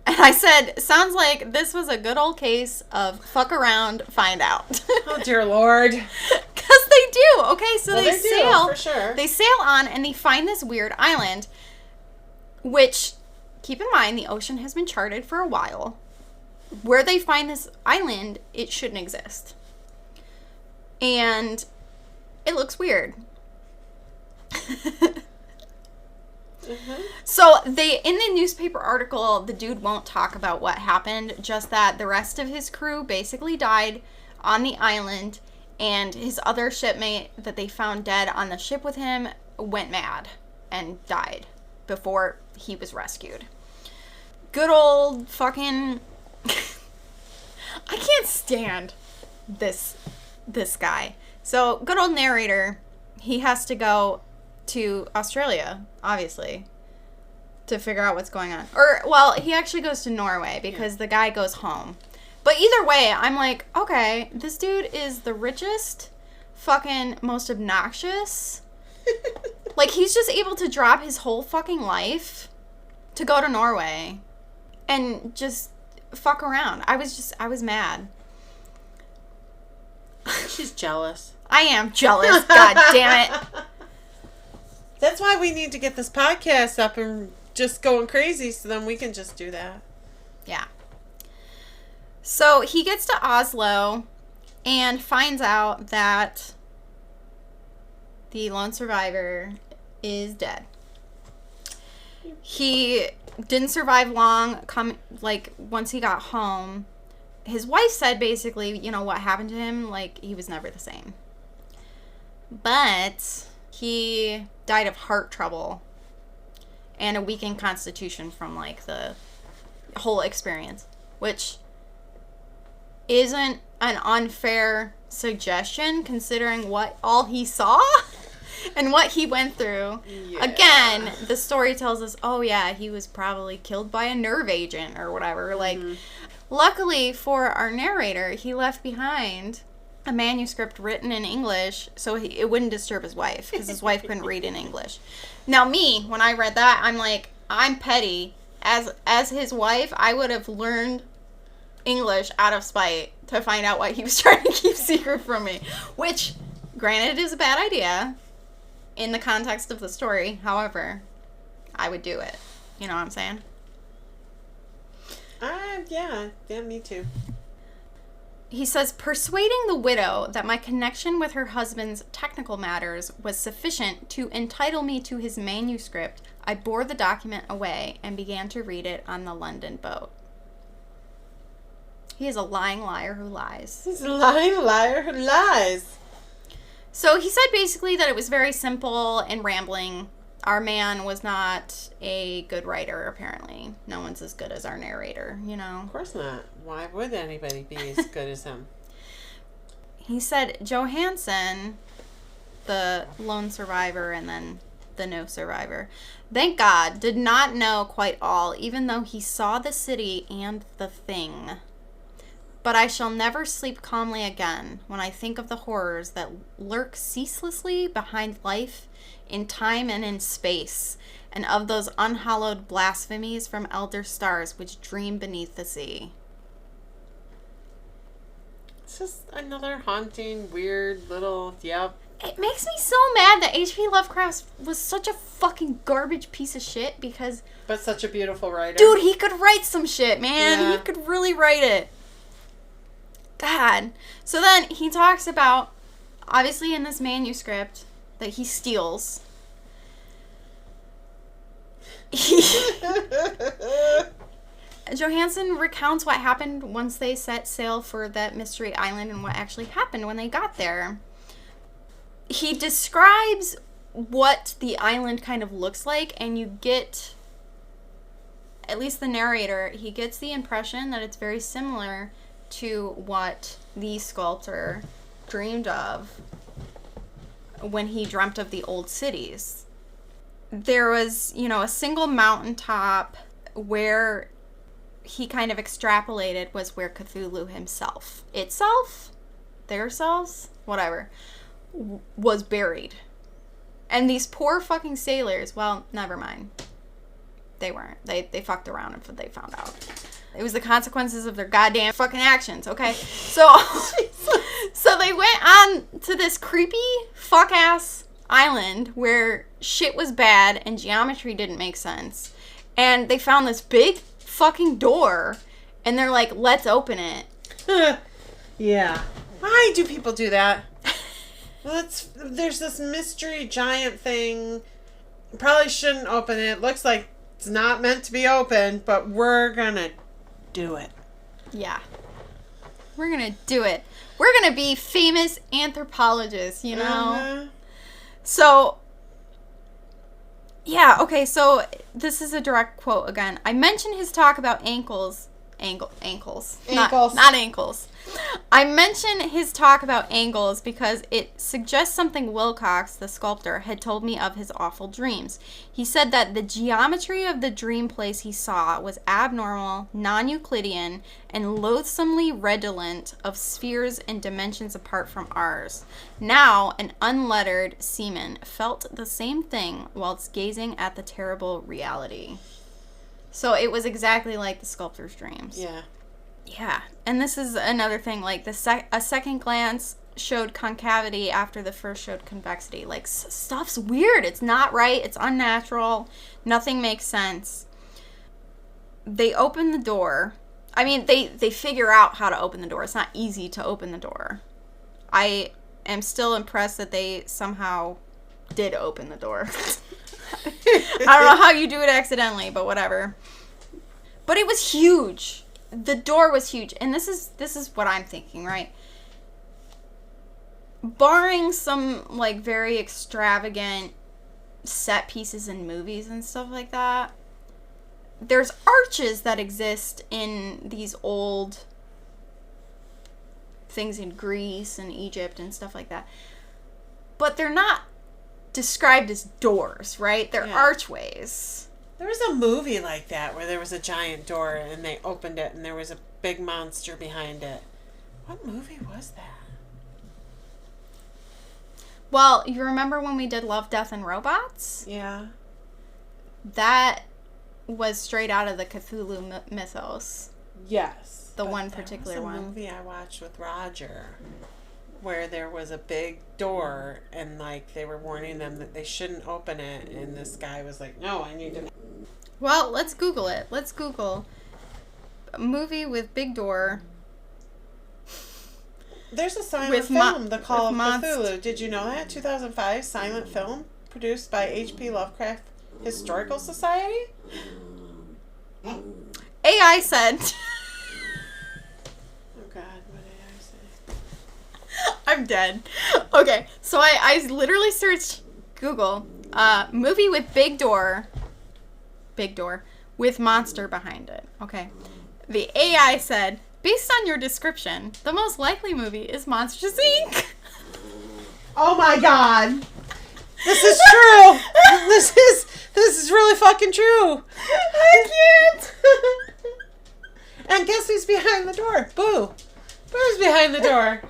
Speaker 2: And I said, sounds like this was a good old case of fuck around, find out.
Speaker 1: Oh, dear Lord.
Speaker 2: Because they do. Okay, so they sail.
Speaker 1: For sure.
Speaker 2: They sail on and they find this weird island, which, keep in mind, the ocean has been charted for a while. Where they find this island, it shouldn't exist. And it looks weird. Mm-hmm. So in the newspaper article, the dude won't talk about what happened, just that the rest of his crew basically died on the island, and his other shipmate that they found dead on the ship with him went mad and died before he was rescued. Good old fucking... I can't stand this guy. So, good old narrator, he has to go to Australia, obviously, to figure out what's going on. Or, well, he actually goes to Norway because the guy goes home. But either way, I'm like, okay, this dude is the richest, fucking most obnoxious. Like, he's just able to drop his whole fucking life to go to Norway and just fuck around. I was mad.
Speaker 1: She's jealous.
Speaker 2: I am jealous, god damn it.
Speaker 1: That's why we need to get this podcast up and just going crazy so then we can just do that.
Speaker 2: Yeah. So he gets to Oslo and finds out that the lone survivor is dead. He didn't survive long. Once he got home, his wife said basically, you know, what happened to him, like, he was never the same. But he died of heart trouble and a weakened constitution from, like, the whole experience, which isn't an unfair suggestion considering what all he saw and what he went through. Yeah. Again, the story tells us, oh yeah, he was probably killed by a nerve agent or whatever. Mm-hmm. Like, luckily for our narrator, he left behind a manuscript written in English so it wouldn't disturb his wife because his wife couldn't read in English. Now me, when I read that, I'm like, I'm petty. As his wife, I would have learned English out of spite to find out what he was trying to keep secret from me. Which, granted, is a bad idea in the context of the story. However, I would do it. You know what I'm saying?
Speaker 1: Yeah, me too.
Speaker 2: He says, persuading the widow that my connection with her husband's technical matters was sufficient to entitle me to his manuscript, I bore the document away and began to read it on the London boat. He is a lying liar who lies.
Speaker 1: He's a lying liar who lies.
Speaker 2: So he said basically that it was very simple and rambling. Our man was not a good writer, apparently. No one's as good as our narrator, you know?
Speaker 1: Of course not. Why would anybody be as good as him?
Speaker 2: He said Johansson, the lone survivor and then the no survivor, thank God, did not know quite all, even though he saw the city and the thing. But I shall never sleep calmly again when I think of the horrors that lurk ceaselessly behind life, in time and in space, and of those unhallowed blasphemies from elder stars which dream beneath the sea.
Speaker 1: It's just another haunting, weird little, yep.
Speaker 2: It makes me so mad that H.P. Lovecraft was such a fucking garbage piece of shit because...
Speaker 1: But such a beautiful writer.
Speaker 2: Dude, he could write some shit, man.
Speaker 1: Yeah.
Speaker 2: He could really write it. God. So then he talks about, obviously in this manuscript that he steals, Johansson recounts what happened once they set sail for that mystery island and what actually happened when they got there. He describes what the island kind of looks like, and you get, at least the narrator, he gets the impression that it's very similar to what the sculptor dreamed of when he dreamt of the old cities. There was, a single mountaintop where he kind of extrapolated was where Cthulhu himself, their selves, whatever, was buried. And these poor fucking sailors, well, never mind. They weren't. They fucked around and they found out. It was the consequences of their goddamn fucking actions, okay? So they went on to this creepy fuck-ass island where shit was bad and geometry didn't make sense. And they found this big fucking door, and they're like, let's open it.
Speaker 1: Yeah. Why do people do that? There's this mystery giant thing. Probably shouldn't open it. Looks like it's not meant to be opened, but we're gonna do it.
Speaker 2: Yeah. We're gonna do it. We're gonna be famous anthropologists, you know?
Speaker 1: Uh-huh.
Speaker 2: So, yeah, okay, so this is a direct quote again. I mentioned his talk about ankles. Not ankles. I mention his talk about angles because it suggests something Wilcox, the sculptor, had told me of his awful dreams. He said that the geometry of the dream place he saw was abnormal, non-Euclidean, and loathsomely redolent of spheres and dimensions apart from ours. Now, an unlettered seaman felt the same thing whilst gazing at the terrible reality. So it was exactly like the sculptor's dreams.
Speaker 1: Yeah.
Speaker 2: Yeah. And this is another thing, like a second glance showed concavity after the first showed convexity. Like, stuff's weird. It's not right. It's unnatural. Nothing makes sense. They open the door. I mean, they figure out how to open the door. It's not easy to open the door. I am still impressed that they somehow did open the door. I don't know how you do it accidentally, but whatever. But it was huge. The door was huge. And this is what I'm thinking, right? Barring some, like, very extravagant set pieces in movies and stuff like that, there's arches that exist in these old things in Greece and Egypt and stuff like that. But they're not described as doors, right? They're archways.
Speaker 1: There was a movie like that where there was a giant door and they opened it and there was a big monster behind it. What movie was that?
Speaker 2: Well, you remember when we did Love, Death, and Robots?
Speaker 1: Yeah.
Speaker 2: That was straight out of the Cthulhu mythos.
Speaker 1: Yes.
Speaker 2: The one particular one.
Speaker 1: There was a movie I watched with Roger where there was a big door and, like, they were warning them that they shouldn't open it, and this guy was like, no, I need to...
Speaker 2: Well, let's Google it. Let's Google a movie with big door.
Speaker 1: There's a silent film, The Call of Cthulhu. Did you know that? 2005 silent film produced by H.P. Lovecraft Historical Society?
Speaker 2: AI said...
Speaker 1: Oh, God. What did AI say?
Speaker 2: I'm dead. Okay, so I literally searched Google, movie with big door, with monster behind it. Okay. The AI said, based on your description, the most likely movie is Monsters, Inc.
Speaker 1: Oh my God. This is true. This is really fucking true.
Speaker 2: I can't.
Speaker 1: And guess who's behind the door? Boo. Boo's behind the door.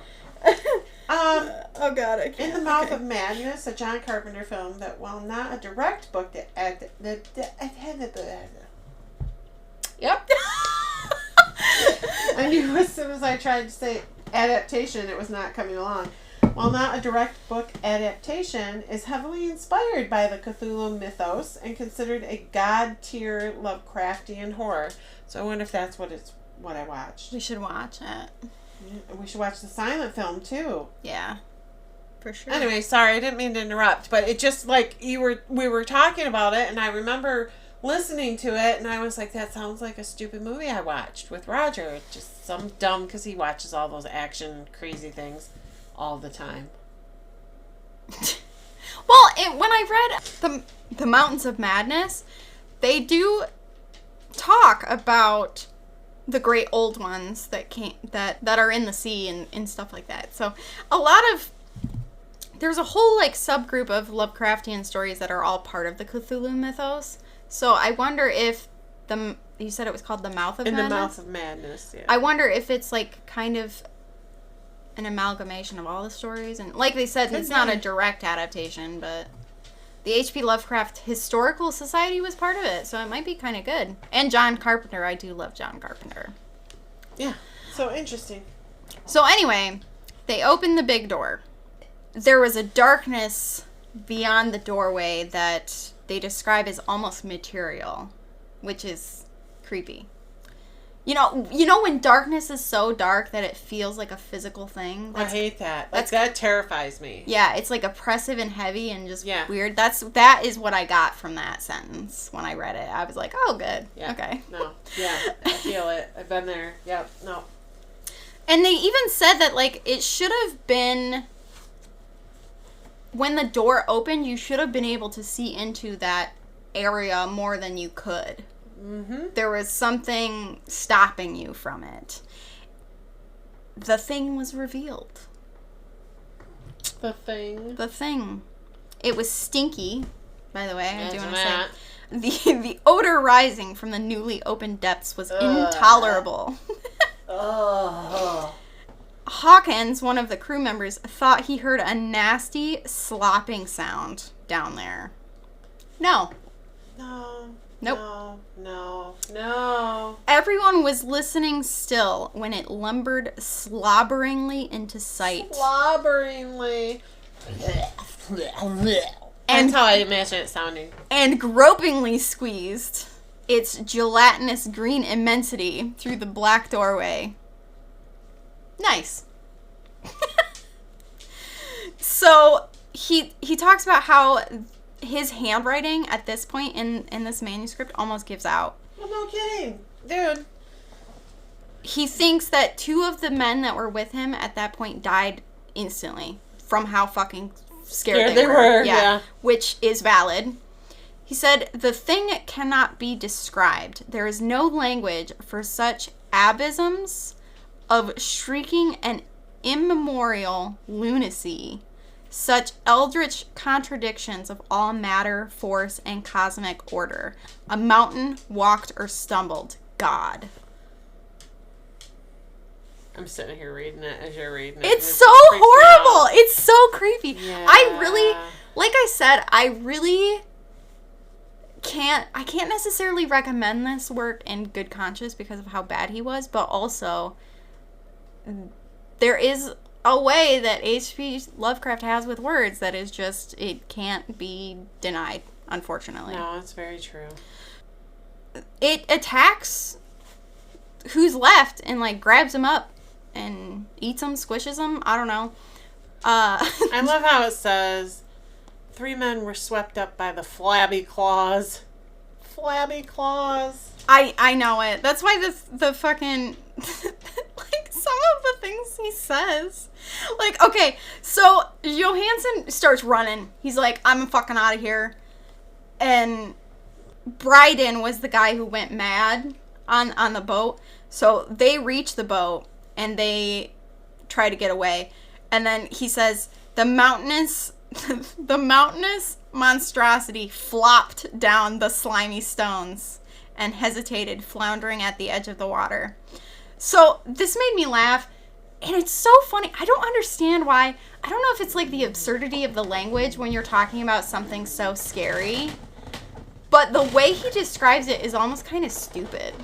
Speaker 2: Oh God, I can't.
Speaker 1: In the Mouth of Madness, a John Carpenter film that, while not a direct book, Yep. I knew as soon as I tried to say adaptation, it was not coming along. While not a direct book adaptation, is heavily inspired by the Cthulhu mythos and considered a god-tier Lovecraftian horror. So I wonder if that's what I watched.
Speaker 2: We should watch it.
Speaker 1: We should watch the silent film too.
Speaker 2: Yeah, for sure.
Speaker 1: Anyway, sorry, I didn't mean to interrupt, but it just like we were talking about it, and I remember listening to it, and I was like, that sounds like a stupid movie I watched with Roger. Just some dumb, because he watches all those action crazy things all the time.
Speaker 2: Well, when I read the Mountains of Madness, they do talk about the great old ones that are in the sea and stuff like that. So there's a whole like subgroup of Lovecraftian stories that are all part of the Cthulhu mythos. So I wonder if you said it was called The Mouth of Madness?
Speaker 1: In the Mouth of Madness, yeah.
Speaker 2: I wonder if it's like kind of an amalgamation of all the stories. And like they said, it's not a direct adaptation, but the H.P. Lovecraft Historical Society was part of it, so it might be kind of good. And John Carpenter. I do love John Carpenter.
Speaker 1: Yeah, so interesting.
Speaker 2: So anyway, they opened the big door. There was a darkness beyond the doorway that they describe as almost material, which is creepy. You know when darkness is so dark that it feels like a physical thing?
Speaker 1: I hate that. That terrifies me.
Speaker 2: Yeah, it's like oppressive and heavy and just weird. That is what I got from that sentence when I read it. I was like, oh, good.
Speaker 1: Yeah.
Speaker 2: Okay.
Speaker 1: No. Yeah, I feel it. I've been there. Yep. No.
Speaker 2: And they even said that, like, it should have been... When the door opened, you should have been able to see into that area more than you could. Mm-hmm. There was something stopping you from it. The thing was revealed.
Speaker 1: The thing.
Speaker 2: It was stinky, by the way. I do want to say. The odor rising from the newly opened depths was intolerable. Hawkins, one of the crew members, thought he heard a nasty slopping sound down there. No. Nope. No. Everyone was listening still when it lumbered slobberingly into sight.
Speaker 1: Slobberingly.
Speaker 2: And
Speaker 1: that's how I imagine it sounding.
Speaker 2: And gropingly squeezed its gelatinous green immensity through the black doorway. Nice. So he talks about how his handwriting at this point in this manuscript almost gives out.
Speaker 1: Well, no kidding. Dude.
Speaker 2: He thinks that 2 of the men that were with him at that point died instantly from how fucking scared they were. Yeah. Which is valid. He said, the thing cannot be described. There is no language for such abysms of shrieking and immemorial lunacy, such eldritch contradictions of all matter, force, and cosmic order. A mountain walked or stumbled. God.
Speaker 1: I'm sitting here reading it as you're reading it.
Speaker 2: It's so horrible. It's so creepy. Yeah. Like I said, I can't necessarily recommend this work in good conscience because of how bad he was, but also there is a way that H.P. Lovecraft has with words that is just, it can't be denied, unfortunately.
Speaker 1: No, it's very true.
Speaker 2: It attacks who's left and, like, grabs him up and eats them, squishes them. I don't know.
Speaker 1: I love how it says, 3 men were swept up by the flabby claws. Flabby claws.
Speaker 2: I know it. That's why the fucking... like, some of the things he says. Like, okay, so Johansson starts running. He's like, I'm fucking out of here. And Bryden was the guy who went mad on the boat. So they reach the boat, and they try to get away. And then he says, the mountainous monstrosity flopped down the slimy stones and hesitated, floundering at the edge of the water. So this made me laugh, and it's so funny. I don't understand why. I don't know if it's like the absurdity of the language when you're talking about something so scary, but the way he describes it is almost kind of stupid.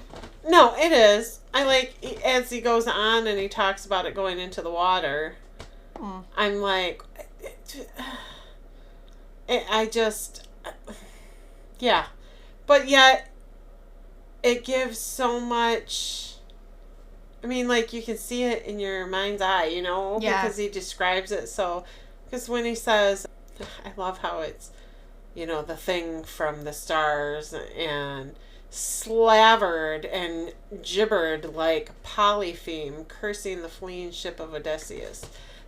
Speaker 1: No, it is. I like, as he goes on and he talks about it going into the water, I'm like, I just, yeah. But yet, it gives so much, I mean, like, you can see it in your mind's eye, you know?
Speaker 2: Yeah.
Speaker 1: Because he describes it so, because when he says, I love how it's, you know, the thing from the stars and slavered and gibbered like Polypheme, cursing the fleeing ship of Odysseus.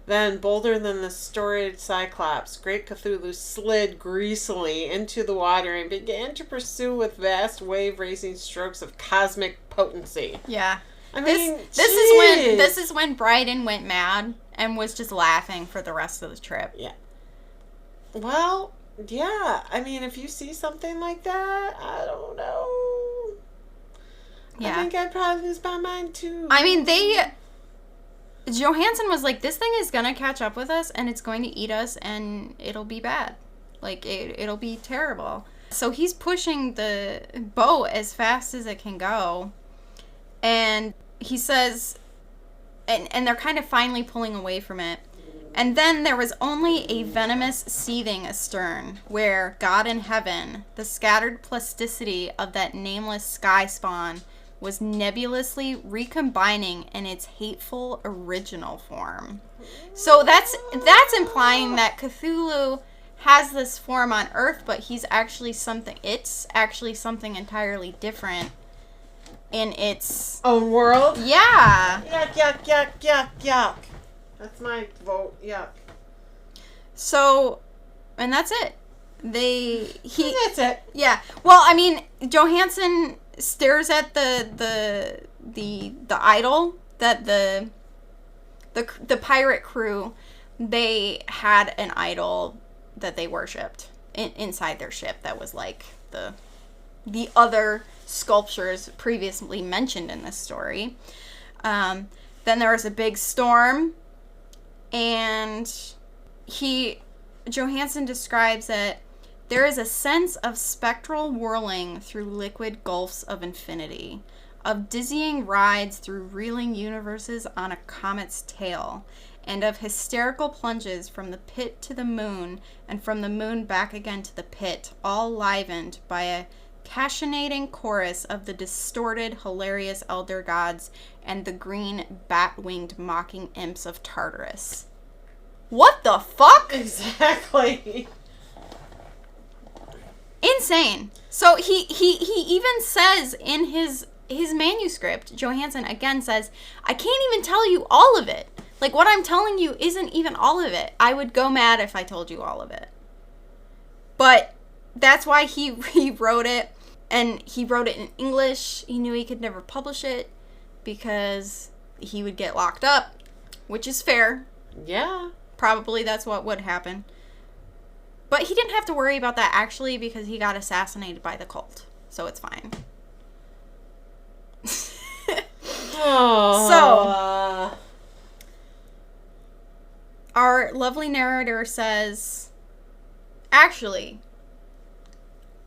Speaker 1: Then, bolder than the storied Cyclops, great Cthulhu slid greasily into the water and began to pursue with vast wave-racing strokes of cosmic potency.
Speaker 2: Yeah.
Speaker 1: I mean,
Speaker 2: this is when Bryden went mad and was just laughing for the rest of the trip.
Speaker 1: Yeah. Well, yeah. I mean, if you see something like that, I don't know. Yeah. I think I'd probably lose my mind too.
Speaker 2: I mean, Johansson was like, this thing is gonna catch up with us and it's going to eat us and it'll be bad. Like, it'll be terrible. So he's pushing the boat as fast as it can go. And he says, and they're kind of finally pulling away from it. And then there was only a venomous seething astern, where God in heaven, the scattered plasticity of that nameless sky spawn, was nebulously recombining in its hateful original form. So that's implying that Cthulhu has this form on Earth, but it's actually something entirely different in its
Speaker 1: own world?
Speaker 2: Yeah.
Speaker 1: Yuck, yuck, yuck, yuck, yuck. That's my vote. Yuck.
Speaker 2: So, and that's it.
Speaker 1: That's it.
Speaker 2: Yeah. Well, I mean, Johansson stares at the idol that the pirate crew, they had an idol that they worshipped inside their ship that was like the other sculptures previously mentioned in this story. Then there was a big storm, and Johansson describes that there is a sense of spectral whirling through liquid gulfs of infinity, of dizzying rides through reeling universes on a comet's tail, and of hysterical plunges from the pit to the moon, and from the moon back again to the pit, all livened by a cachinating chorus of the distorted, hilarious elder gods and the green, bat-winged mocking imps of Tartarus. What the fuck?
Speaker 1: Exactly.
Speaker 2: Insane. So he even says in his manuscript, Johansson again says, I can't even tell you all of it. Like, what I'm telling you isn't even all of it. I would go mad if I told you all of it. But that's why he wrote it, and he wrote it in English. He knew he could never publish it because he would get locked up, which is fair.
Speaker 1: Yeah.
Speaker 2: Probably that's what would happen. But he didn't have to worry about that, actually, because he got assassinated by the cult. So it's fine. So, our lovely narrator says, actually,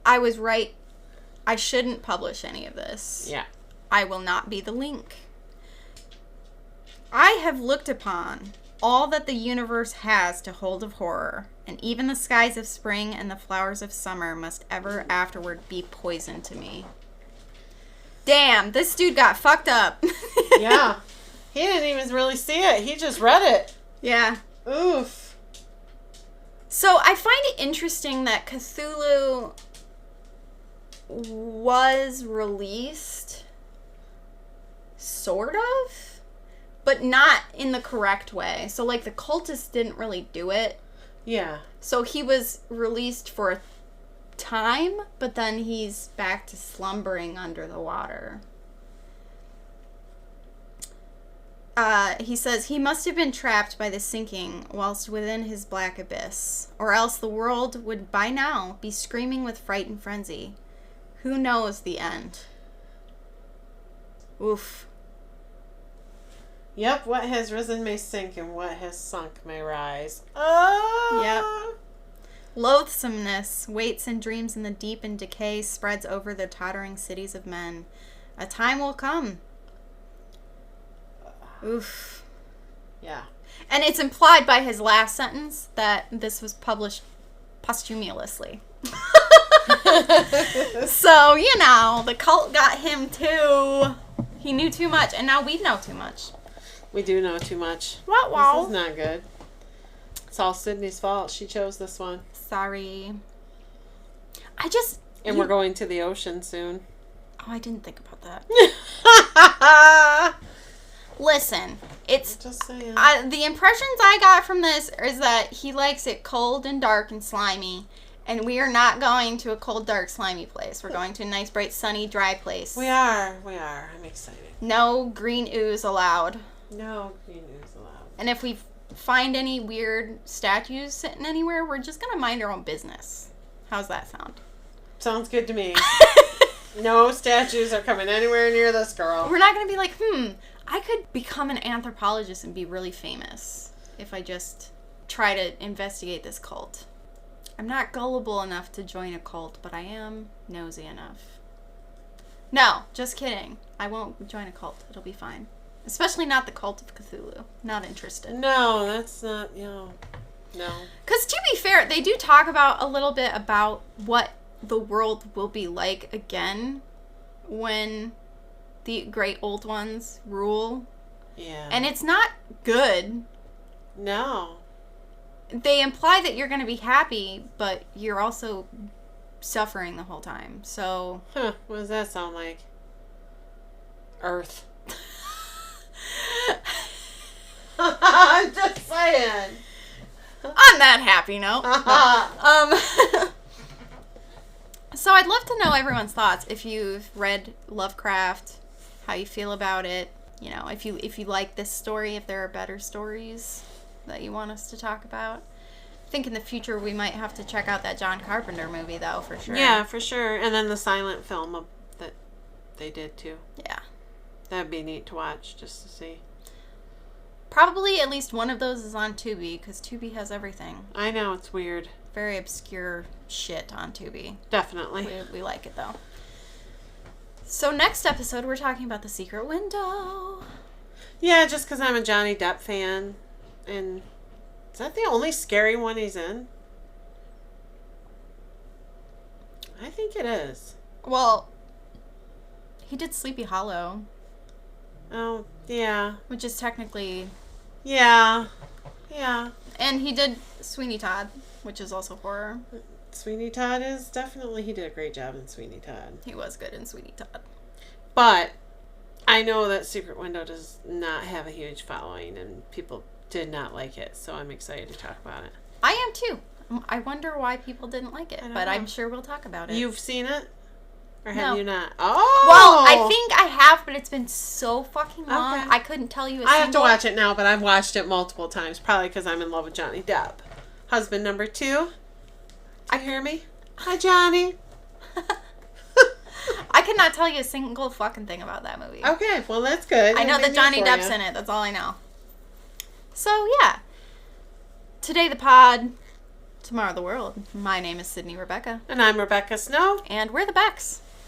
Speaker 2: I was right. I shouldn't publish any of this.
Speaker 1: Yeah.
Speaker 2: I will not be the link. I have looked upon all that the universe has to hold of horror, and even the skies of spring and the flowers of summer must ever afterward be poison to me. Damn, this dude got fucked up.
Speaker 1: Yeah. He didn't even really see it. He just read it.
Speaker 2: Yeah.
Speaker 1: Oof.
Speaker 2: So I find it interesting that Cthulhu was released, sort of, but not in the correct way. So, like, the cultists didn't really do it.
Speaker 1: Yeah.
Speaker 2: So he was released for a time, but then he's back to slumbering under the water. He says he must have been trapped by the sinking whilst within his black abyss, or else the world would by now be screaming with fright and frenzy. Who knows the end? Oof.
Speaker 1: Yep, what has risen may sink, and what has sunk may rise. Oh!
Speaker 2: Yep. Loathsomeness waits and dreams in the deep, and decay spreads over the tottering cities of men. A time will come. Oof.
Speaker 1: Yeah.
Speaker 2: And it's implied by his last sentence that this was published posthumously. So, you know, the cult got him too. He knew too much, and now we know too much.
Speaker 1: We do know too much.
Speaker 2: Wow.
Speaker 1: This is not good. It's all Sydney's fault. She chose this one.
Speaker 2: Sorry.
Speaker 1: And we're going to the ocean soon.
Speaker 2: Oh, I didn't think about that. Listen, it's...
Speaker 1: Just saying.
Speaker 2: The impressions I got from this is that he likes it cold and dark and slimy. And we are not going to a cold, dark, slimy place. We're going to a nice, bright, sunny, dry place.
Speaker 1: We are. I'm excited.
Speaker 2: No green ooze allowed.
Speaker 1: No green ooze allowed.
Speaker 2: And if we find any weird statues sitting anywhere, we're just going to mind our own business. How's that sound?
Speaker 1: Sounds good to me. No statues are coming anywhere near this girl.
Speaker 2: We're not going to be like, I could become an anthropologist and be really famous if I just try to investigate this cult. I'm not gullible enough to join a cult, but I am nosy enough. No, just kidding. I won't join a cult. It'll be fine. Especially not the Cult of Cthulhu. Not interested.
Speaker 1: No, that's not, no.
Speaker 2: Because to be fair, they do talk about a little bit about what the world will be like again when the great old ones rule.
Speaker 1: Yeah.
Speaker 2: And it's not good.
Speaker 1: No.
Speaker 2: They imply that you're going to be happy, but you're also suffering the whole time. So...
Speaker 1: What does that sound like? Earth. I'm just saying.
Speaker 2: On that happy note. So I'd love to know everyone's thoughts. If you've read Lovecraft, how you feel about it. You know, if you like this story, if there are better stories that you want us to talk about. I think in the future we might have to check out that John Carpenter movie, though, for sure.
Speaker 1: Yeah, for sure. And then the silent film that they did, too.
Speaker 2: Yeah.
Speaker 1: That'd be neat to watch, just to see.
Speaker 2: Probably at least one of those is on Tubi, because Tubi has everything.
Speaker 1: I know, it's weird.
Speaker 2: Very obscure shit on Tubi.
Speaker 1: Definitely.
Speaker 2: We like it, though. So next episode, we're talking about The Secret Window.
Speaker 1: Yeah, just because I'm a Johnny Depp fan. And is that the only scary one he's in? I think it is.
Speaker 2: Well, he did Sleepy Hollow.
Speaker 1: Oh, yeah.
Speaker 2: Which is technically...
Speaker 1: Yeah. Yeah.
Speaker 2: And he did Sweeney Todd, which is also horror.
Speaker 1: Sweeney Todd is definitely... He did a great job in Sweeney Todd.
Speaker 2: He was good in Sweeney Todd.
Speaker 1: But I know that Secret Window does not have a huge following, and people did not like it, so I'm excited to talk about it.
Speaker 2: I am too. I wonder why people didn't like it, but
Speaker 1: know.
Speaker 2: I'm sure we'll talk about it.
Speaker 1: You've seen it? Or have
Speaker 2: No.
Speaker 1: you not? Oh!
Speaker 2: Well, I think I have, but it's been so fucking long.
Speaker 1: Okay.
Speaker 2: I couldn't tell you a
Speaker 1: I have to watch it now, but I've watched it multiple times, probably because I'm in love with Johnny Depp. Husband number 2. Do you hear me? Hi, Johnny.
Speaker 2: I could not tell you a single fucking thing about that movie.
Speaker 1: Okay, well, that's good.
Speaker 2: I know that
Speaker 1: Anything
Speaker 2: Johnny
Speaker 1: for
Speaker 2: Depp's
Speaker 1: you.
Speaker 2: in it. That's all I know. So, yeah. Today the pod, tomorrow the world. My name is Sydney Rebecca.
Speaker 1: And I'm Rebecca Snow.
Speaker 2: And we're the Becks.